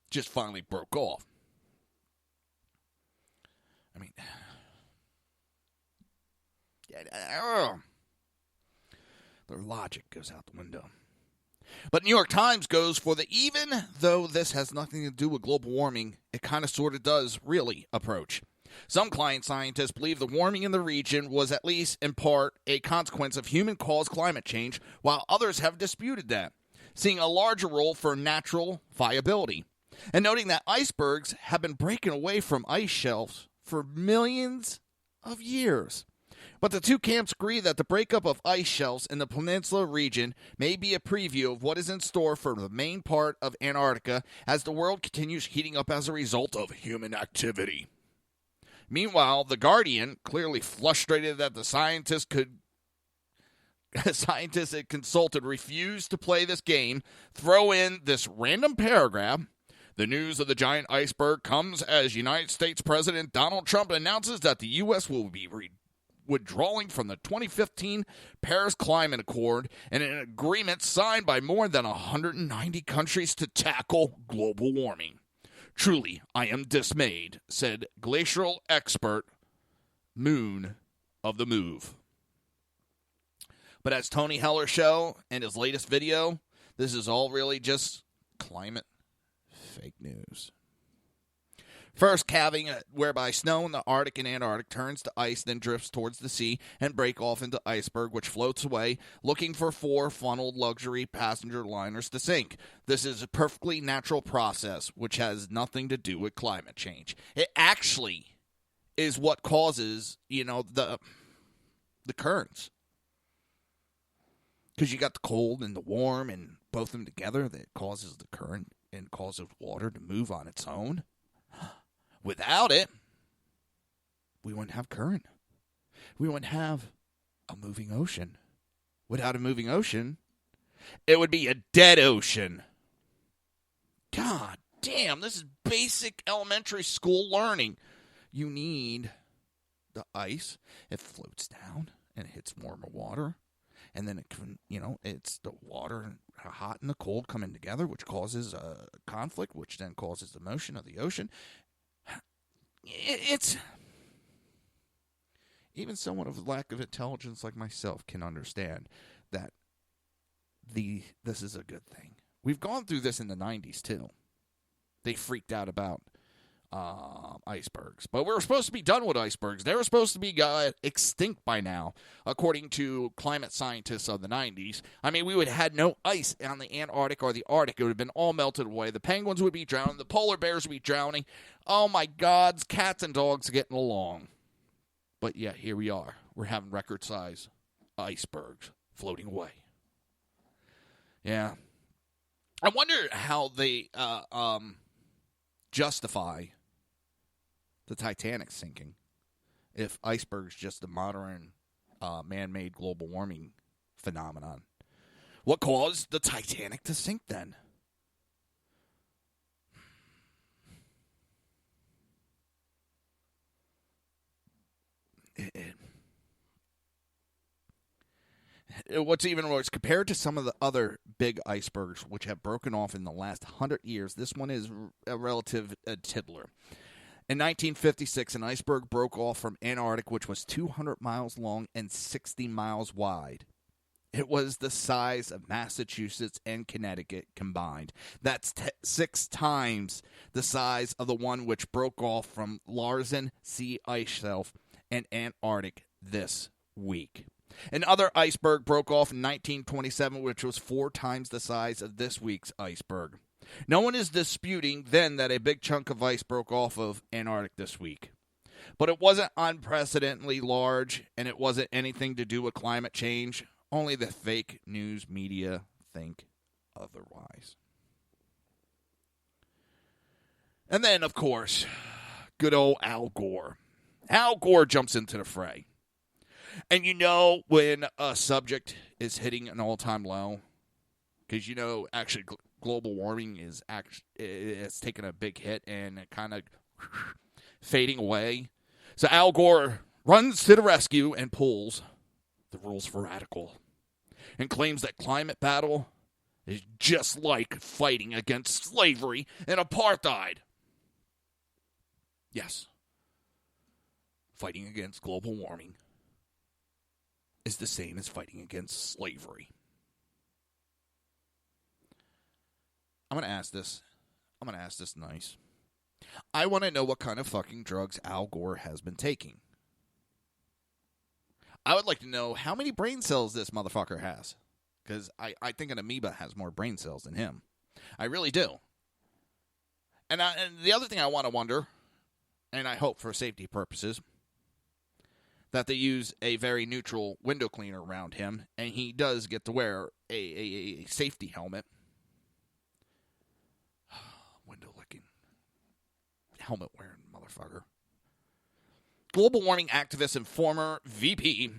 just finally broke off. I mean, their logic goes out the window. But New York Times goes for the even though this has nothing to do with global warming, it kind of sort of does really approach. Some climate scientists believe the warming in the region was at least in part a consequence of human-caused climate change, while others have disputed that, seeing a larger role for natural viability, and noting that icebergs have been breaking away from ice shelves for millions of years. But the two camps agree that the breakup of ice shelves in the peninsula region may be a preview of what is in store for the main part of Antarctica as the world continues heating up as a result of human activity. Meanwhile, The Guardian, clearly frustrated that the scientists it consulted refused to play this game, throw in this random paragraph. The news of the giant iceberg comes as United States President Donald Trump announces that the U.S. will be withdrawing from the 2015 Paris Climate Accord and an agreement signed by more than 190 countries to tackle global warming. Truly, I am dismayed, said glacial expert Moon of the Move. But as Tony Heller show in his latest video, this is all really just climate fake news. First, calving, whereby snow in the Arctic and Antarctic turns to ice, then drifts towards the sea and break off into iceberg, which floats away, looking for 4 funneled luxury passenger liners to sink. This is a perfectly natural process, which has nothing to do with climate change. It actually is what causes, the currents. Because you got the cold and the warm, and both of them together, that causes the current and causes water to move on its own. Without it, we wouldn't have current. We wouldn't have a moving ocean. Without a moving ocean, it would be a dead ocean. God damn, this is basic elementary school learning. You need the ice. It floats down and it hits warmer water. And then it can, it's the water hot and the cold coming together, which causes a conflict, which then causes the motion of the ocean. It's even someone of lack of intelligence like myself can understand that this is a good thing. We've gone through this in the 90s too. They freaked out about icebergs, but we were supposed to be done with icebergs. They were supposed to be extinct by now, according to climate scientists of the 90s. I mean, we would have had no ice on the Antarctic or the Arctic. It would have been all melted away. The penguins would be drowning. The polar bears would be drowning. Oh my God, cats and dogs getting along. But yeah, here we are. We're having record-size icebergs floating away. Yeah. I wonder how they justify the Titanic sinking if icebergs just a modern man-made global warming phenomenon. What caused the Titanic to sink then? What's even worse, compared to some of the other big icebergs which have broken off in the last 100 years, this one is a relative tiddler. In 1956, an iceberg broke off from Antarctic, which was 200 miles long and 60 miles wide. It was the size of Massachusetts and Connecticut combined. That's 6 times the size of the one which broke off from Larsen Sea ice shelf in Antarctic this week. Another iceberg broke off in 1927, which was 4 times the size of this week's iceberg. No one is disputing then that a big chunk of ice broke off of Antarctic this week. But it wasn't unprecedentedly large, and it wasn't anything to do with climate change. Only the fake news media think otherwise. And then, of course, good old Al Gore. Al Gore jumps into the fray. And when a subject is hitting an all-time low, because actually global warming it's taken a big hit and kind of fading away. So Al Gore runs to the rescue and pulls the rules for radical and claims that climate battle is just like fighting against slavery and apartheid. Yes. Fighting against global warming is the same as fighting against slavery. I'm going to ask this nice. I want to know what kind of fucking drugs Al Gore has been taking. I would like to know how many brain cells this motherfucker has. Because I think an amoeba has more brain cells than him. I really do. And the other thing I want to wonder, and I hope for safety purposes, that they use a very neutral window cleaner around him, and he does get to wear a safety helmet. Window licking. Helmet wearing motherfucker. global warming activist and former VP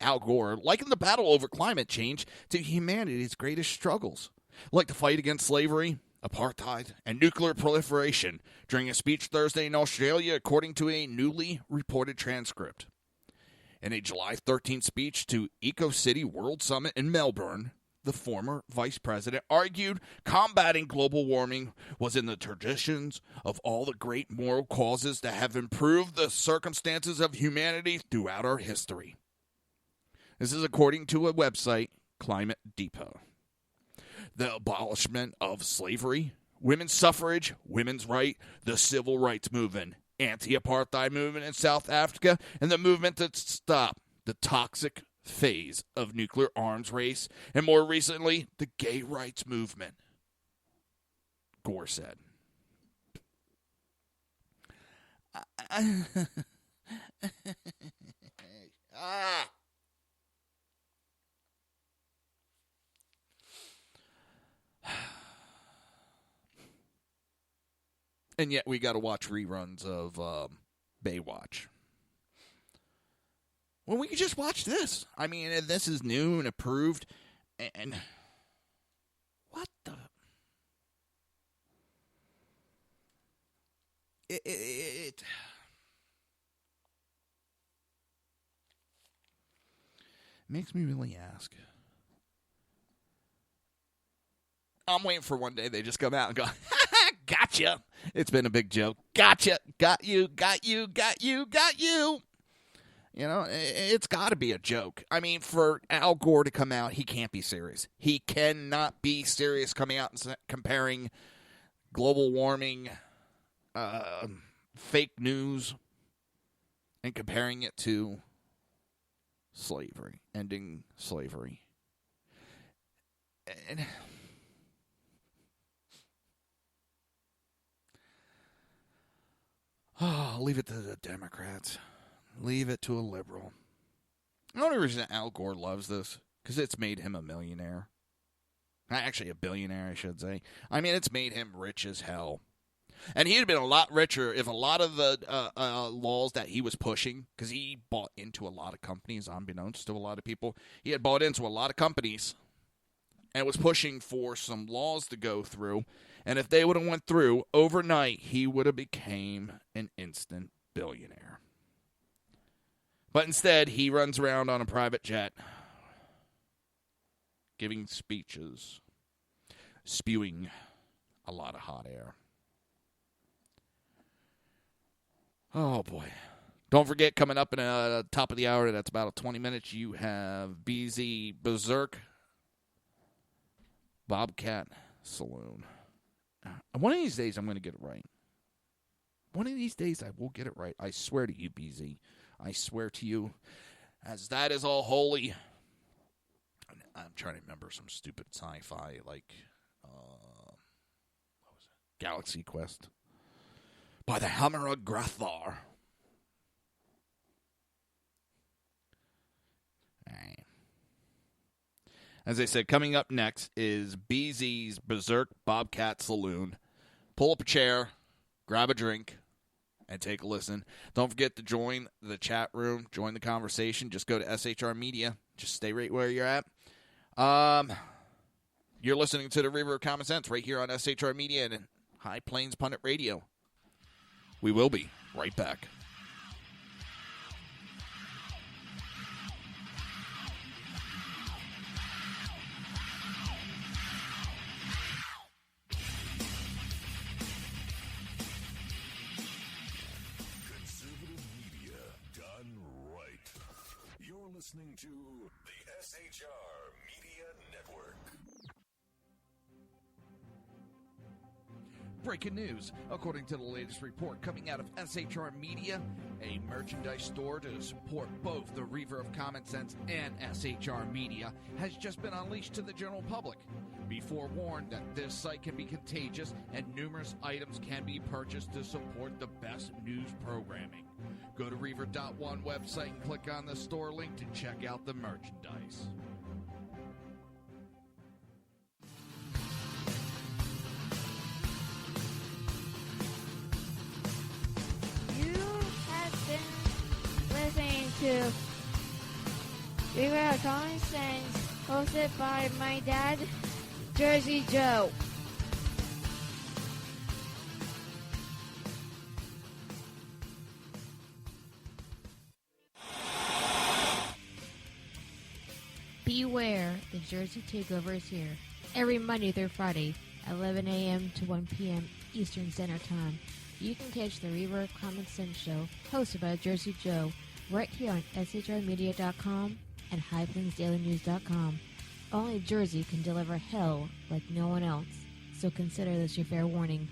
Al Gore likened the battle over climate change to humanity's greatest struggles, like the fight against slavery, apartheid, and nuclear proliferation during a speech Thursday in Australia, according to a newly reported transcript. In a July 13th speech to Eco City World Summit in Melbourne, the former vice president argued combating global warming was in the traditions of all the great moral causes that have improved the circumstances of humanity throughout our history. This is according to a website, Climate Depot. The abolishment of slavery, women's suffrage, women's right, the civil rights movement, anti-apartheid movement in South Africa, and the movement to stop the toxic phase of nuclear arms race, and more recently, the gay rights movement, Gore said. And yet we got to watch reruns of Baywatch. Well, we could just watch this. I mean, this is new and approved. And what the? It makes me really ask. I'm waiting for one day they just come out and go, gotcha. It's been a big joke. Gotcha. Got you, got you, got you, got you. You know, it's got to be a joke. I mean, for Al Gore to come out, he can't be serious. He cannot be serious coming out and comparing global warming, fake news, and comparing it to slavery, ending slavery. And I'll leave it to the Democrats. Leave it to a liberal. The only reason Al Gore loves this, because it's made him a millionaire. Actually, a billionaire, I should say. I mean, it's made him rich as hell. And he'd have been a lot richer if a lot of the laws that he was pushing, because he bought into a lot of companies, unbeknownst to a lot of people. He had bought into a lot of companies and was pushing for some laws to go through. And if they would have went through, overnight, he would have became an instant billionaire. But instead, he runs around on a private jet, giving speeches, spewing a lot of hot air. Oh, boy. Don't forget, coming up in the top of the hour, that's about 20 minutes, you have BZ Berserk, Bobcat Saloon. One of these days, I'm going to get it right. One of these days, I will get it right. I swear to you, BZ. I swear to you, as that is all holy. I'm trying to remember some stupid sci-fi, like, what was it? Galaxy Quest. By the Hammer of Grathar. Right. As I said, coming up next is BZ's Berserk Bobcat Saloon. Pull up a chair, grab a drink, and take a listen. Don't forget to join the chat room, join the conversation. Just go to SHR Media. Just stay right where you're at. You're listening to the Reaver of Common Sense right here on SHR Media and High Plains Pundit Radio. We will be right back. Listening to the SHR Media Network. Breaking news. According to the latest report coming out of SHR Media, a merchandise store to support both the Reaver of Common Sense and SHR Media has just been unleashed to the general public. Be forewarned that this site can be contagious and numerous items can be purchased to support the best news programming. Go to Reaver.one website and click on the store link to check out the merchandise. You have been to Reaver of Common Sense, hosted by my dad, Jersey Joe. Beware, the Jersey Takeover is here. Every Monday through Friday, 11 a.m. to 1 p.m. Eastern Standard Time. You can catch the Reaver of Common Sense show, hosted by Jersey Joe, right here on shrmedia.com and highplainsdailynews.com. Only Jersey can deliver hell like no one else, so consider this your fair warning.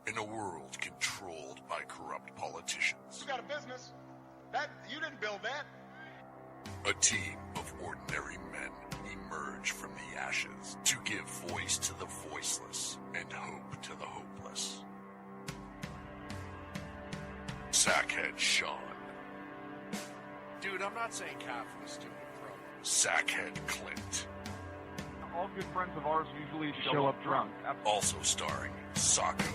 In a world controlled by corrupt politicians, You got a business. That you didn't build that. a team of ordinary men emerge from the ashes to give voice to the voiceless and hope to the hopeless. Sackhead Sean, Dude, I'm not saying Catholic, stupid bro. Sackhead Clint, All good friends of ours usually show up drunk. also starring Sacco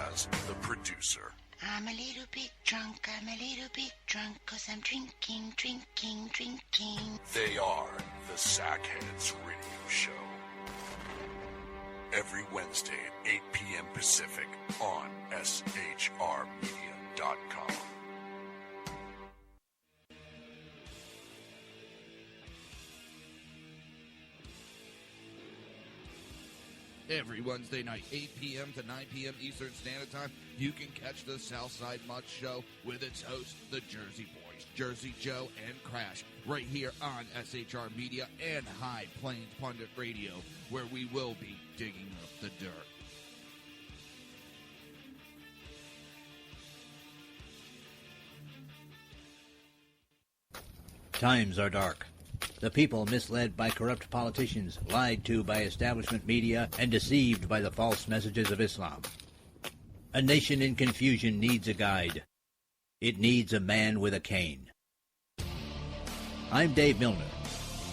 as the producer. I'm a little bit drunk, I'm a little bit drunk, 'cause I'm drinking, drinking, drinking. They are the Sackheads Radio Show. Every Wednesday at 8 p.m. Pacific on shrmedia.com. Every Wednesday night, 8 p.m. to 9 p.m. Eastern Standard Time, you can catch the Southside Much Show with its host, the Jersey Boys, Jersey Joe and Crash, right here on SHR Media and High Plains Pundit Radio, where we will be digging up the dirt. Times are dark. The people misled by corrupt politicians, lied to by establishment media, and deceived by the false messages of Islam. A nation in confusion needs a guide. It needs a man with a cane. I'm Dave Milner.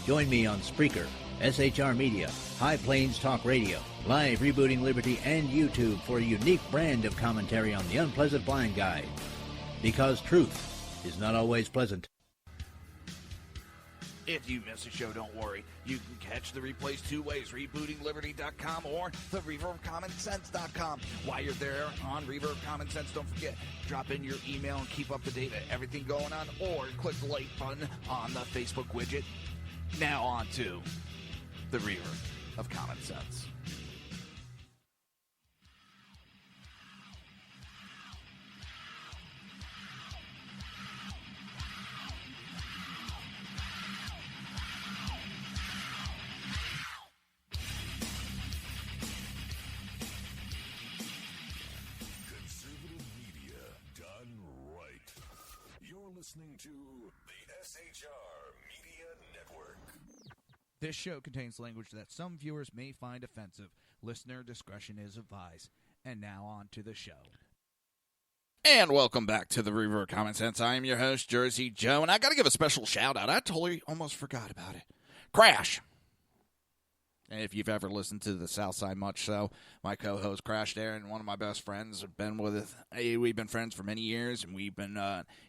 Join me on Spreaker, SHR Media, High Plains Talk Radio, Live Rebooting Liberty, and YouTube for a unique brand of commentary on the unpleasant blind guide. Because truth is not always pleasant. If you miss a show, don't worry. You can catch the replays two ways, rebootingliberty.com or the reaverofcommonsense.com. While you're there on Reaver of Common Sense, don't forget, drop in your email and keep up to date with everything going on, or click the like button on the Facebook widget. Now on to the Reaver of Common Sense. Listening to the SHR Media Network. This show contains language that some viewers may find offensive. Listener discretion is advised. And now on to the show. And welcome back to the Reaver of Common Sense. I am your host, Jersey Joe, and I got to give a special shout out. I totally almost forgot about it. Crash. And if you've ever listened to the Southside Much Show, my co-host Crash there and one of my best friends have been with us. Hey, we've been friends for many years, and we've been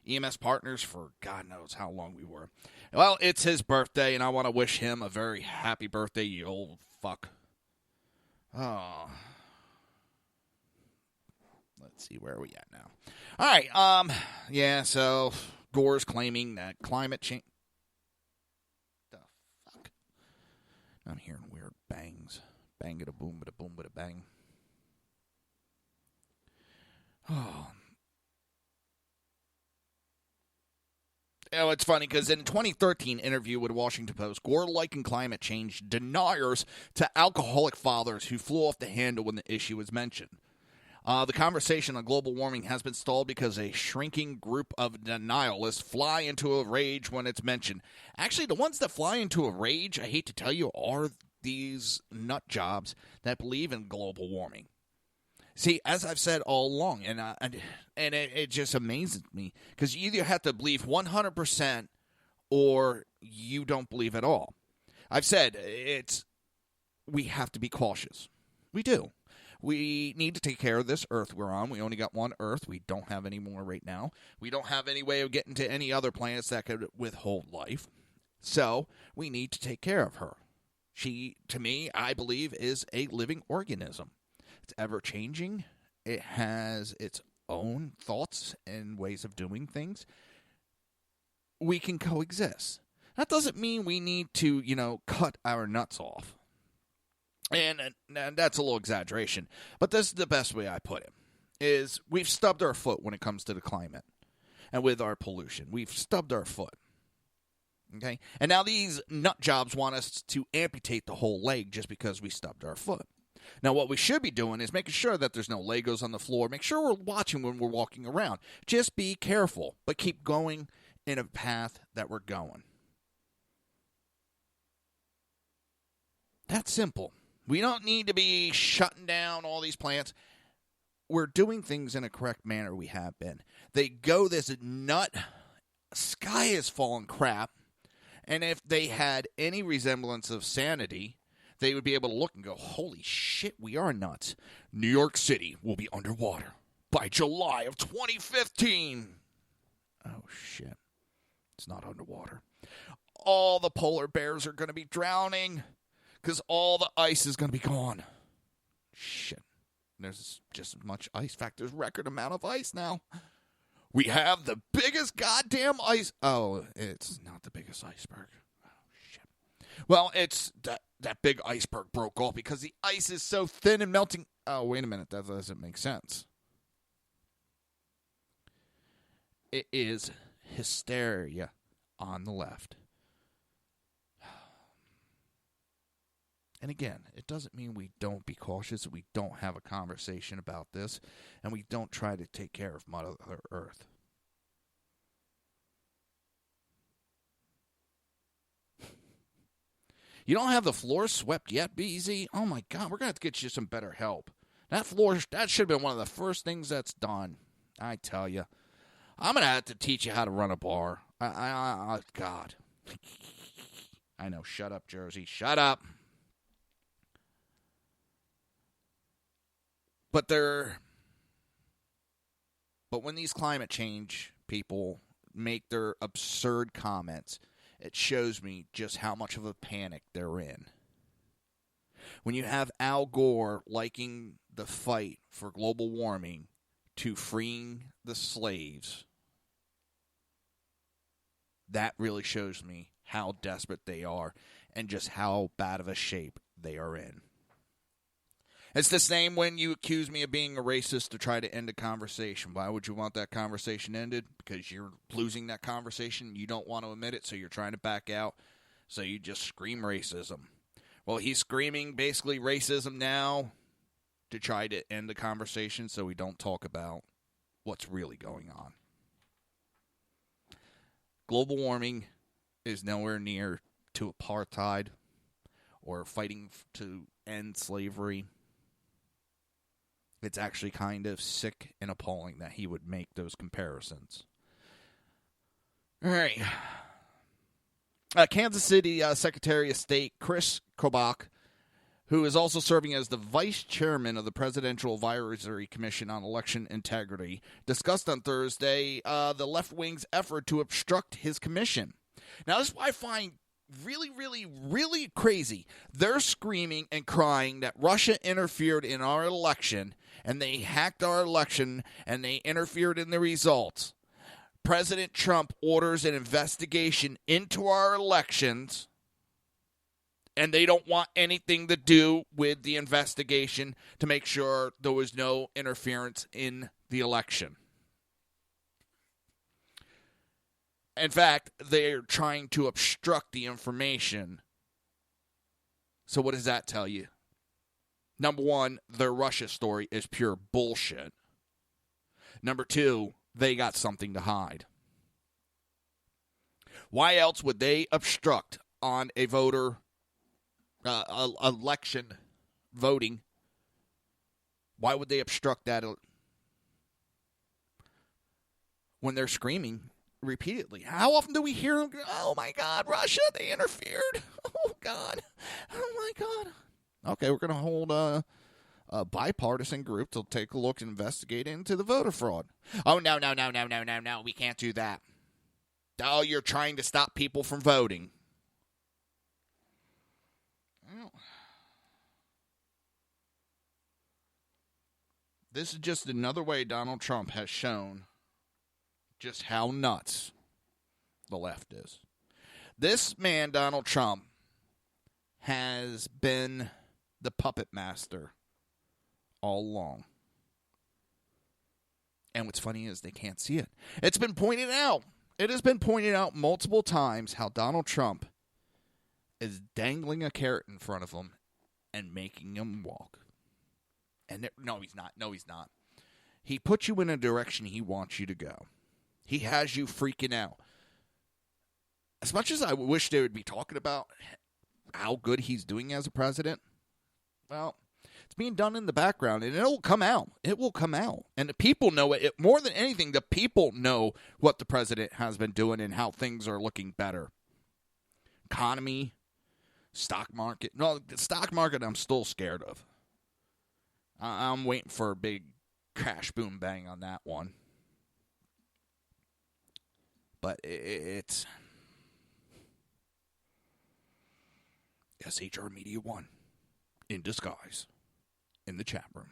EMS partners for God knows how long we were. Well, it's his birthday, and I want to wish him a very happy birthday, you old fuck. Oh. Let's see, where are we at now? All right, yeah, so Gore's claiming that climate change... I'm hearing weird bangs. Bang it a boom, but a boom, but a bang. Oh. Oh, it's funny because in a 2013 interview with Washington Post, Gore likened climate change deniers to alcoholic fathers who flew off the handle when the issue was mentioned. The conversation on global warming has been stalled because a shrinking group of denialists fly into a rage when it's mentioned. Actually, the ones that fly into a rage, I hate to tell you, are these nut jobs that believe in global warming. See, as I've said all along, and it just amazes me, because you either have to believe 100% or you don't believe at all. I've said we have to be cautious. We do. We need to take care of this Earth we're on. We only got one Earth. We don't have any more right now. We don't have any way of getting to any other planets that could withhold life. So we need to take care of her. She, to me, I believe, is a living organism. It's ever-changing. It has its own thoughts and ways of doing things. We can coexist. That doesn't mean we need to, cut our nuts off. And that's a little exaggeration. But this is the best way I put it, is we've stubbed our foot when it comes to the climate and with our pollution. We've stubbed our foot. Okay? And now these nut jobs want us to amputate the whole leg just because we stubbed our foot. Now, what we should be doing is making sure that there's no Legos on the floor. Make sure we're watching when we're walking around. Just be careful, but keep going in a path that we're going. That's simple. We don't need to be shutting down all these plants. We're doing things in a correct manner. We have been. They go this nut, sky is falling crap, and if they had any resemblance of sanity, they would be able to look and go, holy shit, we are nuts. New York City will be underwater by July of 2015. Oh, shit. It's not underwater. All the polar bears are going to be drowning because all the ice is going to be gone. Shit. There's just as much ice. In fact, there's record amount of ice now. We have the biggest goddamn ice. Oh, it's not the biggest iceberg. Oh, shit. Well, it's that big iceberg broke off because the ice is so thin and melting. Oh, wait a minute. That doesn't make sense. It is hysteria on the left. And again, it doesn't mean we don't be cautious, we don't have a conversation about this, and we don't try to take care of Mother Earth. You don't have the floor swept yet, BZ? Oh my God, we're going to have to get you some better help. That floor, that should have been one of the first things that's done. I tell you. I'm going to have to teach you how to run a bar. God. I know, shut up, Jersey. Shut up. But when these climate change people make their absurd comments, it shows me just how much of a panic they're in. When you have Al Gore liking the fight for global warming to freeing the slaves, that really shows me how desperate they are and just how bad of a shape they are in. It's the same when you accuse me of being a racist to try to end a conversation. Why would you want that conversation ended? Because you're losing that conversation. You don't want to admit it, so you're trying to back out. So you just scream racism. Well, he's screaming basically racism now to try to end the conversation so we don't talk about what's really going on. Global warming is nowhere near to apartheid or fighting to end slavery. It's actually kind of sick and appalling that he would make those comparisons. All right. Kansas City Secretary of State Chris Kobach, who is also serving as the vice chairman of the Presidential Advisory Commission on Election Integrity, discussed on Thursday the left wing's effort to obstruct his commission. Now, this is what I find really, really, really crazy. They're screaming and crying that Russia interfered in our election, and they hacked our election, and they interfered in the results. President Trump orders an investigation into our elections, and they don't want anything to do with the investigation to make sure there was no interference in the election. In fact, they're trying to obstruct the information. So what does that tell you? Number one, their Russia story is pure bullshit. Number two, they got something to hide. Why else would they obstruct on a voter election voting? Why would they obstruct that when they're screaming repeatedly? How often do we hear them go, oh my God, Russia, they interfered. Oh God. Oh, my God. Okay, we're going to hold a bipartisan group to take a look and investigate into the voter fraud. Oh, no. We can't do that. Oh, you're trying to stop people from voting. Well, this is just another way Donald Trump has shown just how nuts the left is. This man, Donald Trump, has been the puppet master all along. And what's funny is they can't see it. It's been pointed out. It has been pointed out multiple times how Donald Trump is dangling a carrot in front of him and making him walk. And no, he's not. No, he's not. He puts you in a direction he wants you to go. He has you freaking out. As much as I wish they would be talking about how good he's doing as a president, well, it's being done in the background, and it'll come out. It will come out. And the people know it. More than anything, the people know what the president has been doing and how things are looking better. Economy, stock market. No, the stock market I'm still scared of. I'm waiting for a big crash, boom, bang on that one. But it's SHR Media 1 in disguise in the chat room.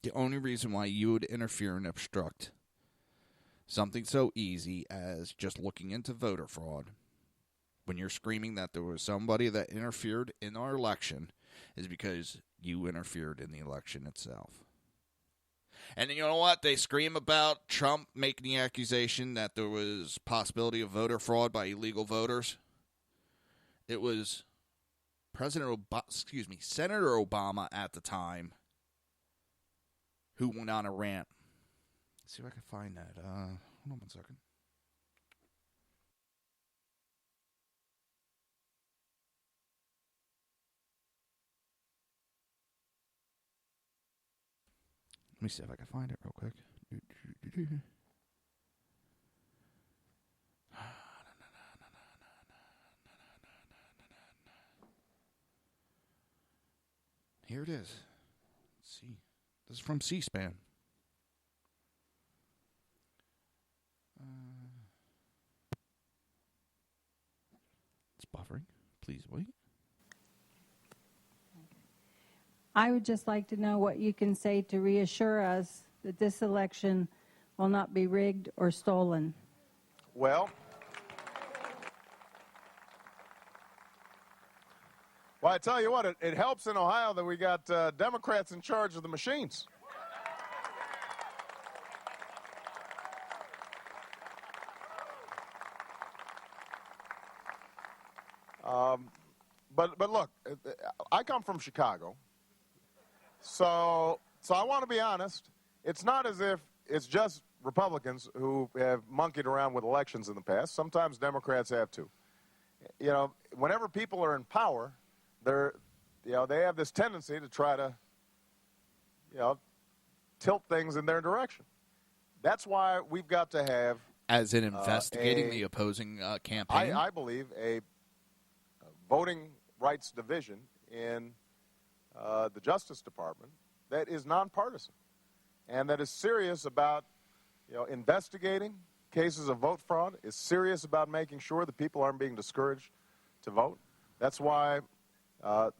The only reason why you would interfere and obstruct something so easy as just looking into voter fraud when you're screaming that there was somebody that interfered in our election is because you interfered in the election itself. And you know what? They scream about Trump making the accusation that there was possibility of voter fraud by illegal voters. It was Senator Obama at the time who went on a rant. Let's see if I can find that. Hold on 1 second. Let me see if I can find it real quick. Here it is. Let's see. This is from C-SPAN. It's buffering. Please wait. I would just like to know what you can say to reassure us that this election will not be rigged or stolen. Well, I tell you what, it helps in Ohio that we got Democrats in charge of the machines. But look, I come from Chicago. So I want to be honest. It's not as if it's just Republicans who have monkeyed around with elections in the past. Sometimes Democrats have too. You know, whenever people are in power, they have this tendency to try to, tilt things in their direction. That's why we've got to have, as in investigating the opposing campaign. I believe a voting rights division in the Justice Department that is nonpartisan and that is serious about, investigating cases of vote fraud, is serious about making sure that people aren't being discouraged to vote. That's why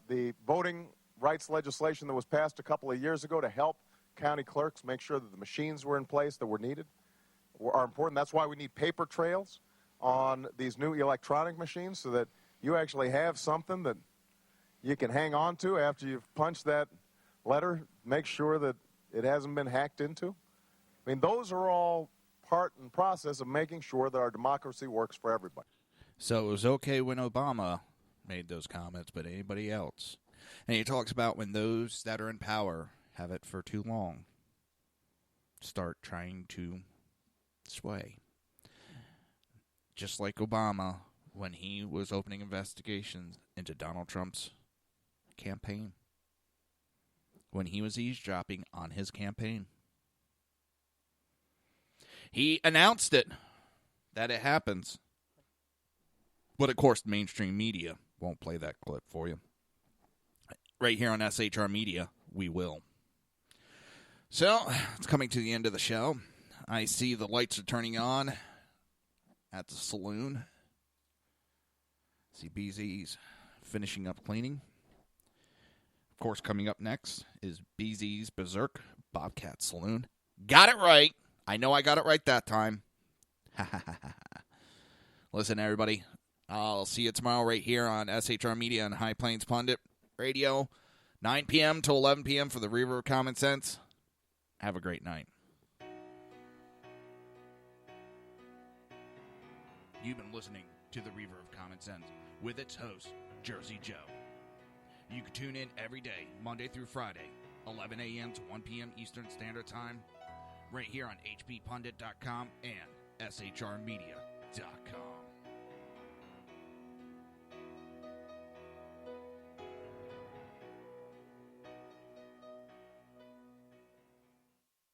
the voting rights legislation that was passed a couple of years ago to help county clerks make sure that the machines were in place that were needed are important. That's why we need paper trails on these new electronic machines so that you actually have something that you can hang on to after you've punched that letter, make sure that it hasn't been hacked into. I mean, those are all part and process of making sure that our democracy works for everybody. So it was okay when Obama made those comments, but anybody else? And he talks about when those that are in power have it for too long, start trying to sway. Just like Obama when he was opening investigations into Donald Trump's campaign, when he was eavesdropping on his campaign. He announced it, that it happens. But, of course, mainstream media won't play that clip for you. Right here on SHR Media, we will. So, it's coming to the end of the show. I see the lights are turning on at the saloon. See BZ's finishing up cleaning. Of course, coming up next is BZ's Berserk Bobcat Saloon. Got it right. I know I got it right that time. Listen, everybody. I'll see you tomorrow right here on SHR Media and High Plains Pundit Radio. 9 p.m. to 11 p.m. for the Reaver of Common Sense. Have a great night. You've been listening to the Reaver of Common Sense with its host, Jersey Joe. You can tune in every day, Monday through Friday, 11 a.m. to 1 p.m. Eastern Standard Time, right here on hppundit.com and shrmedia.com.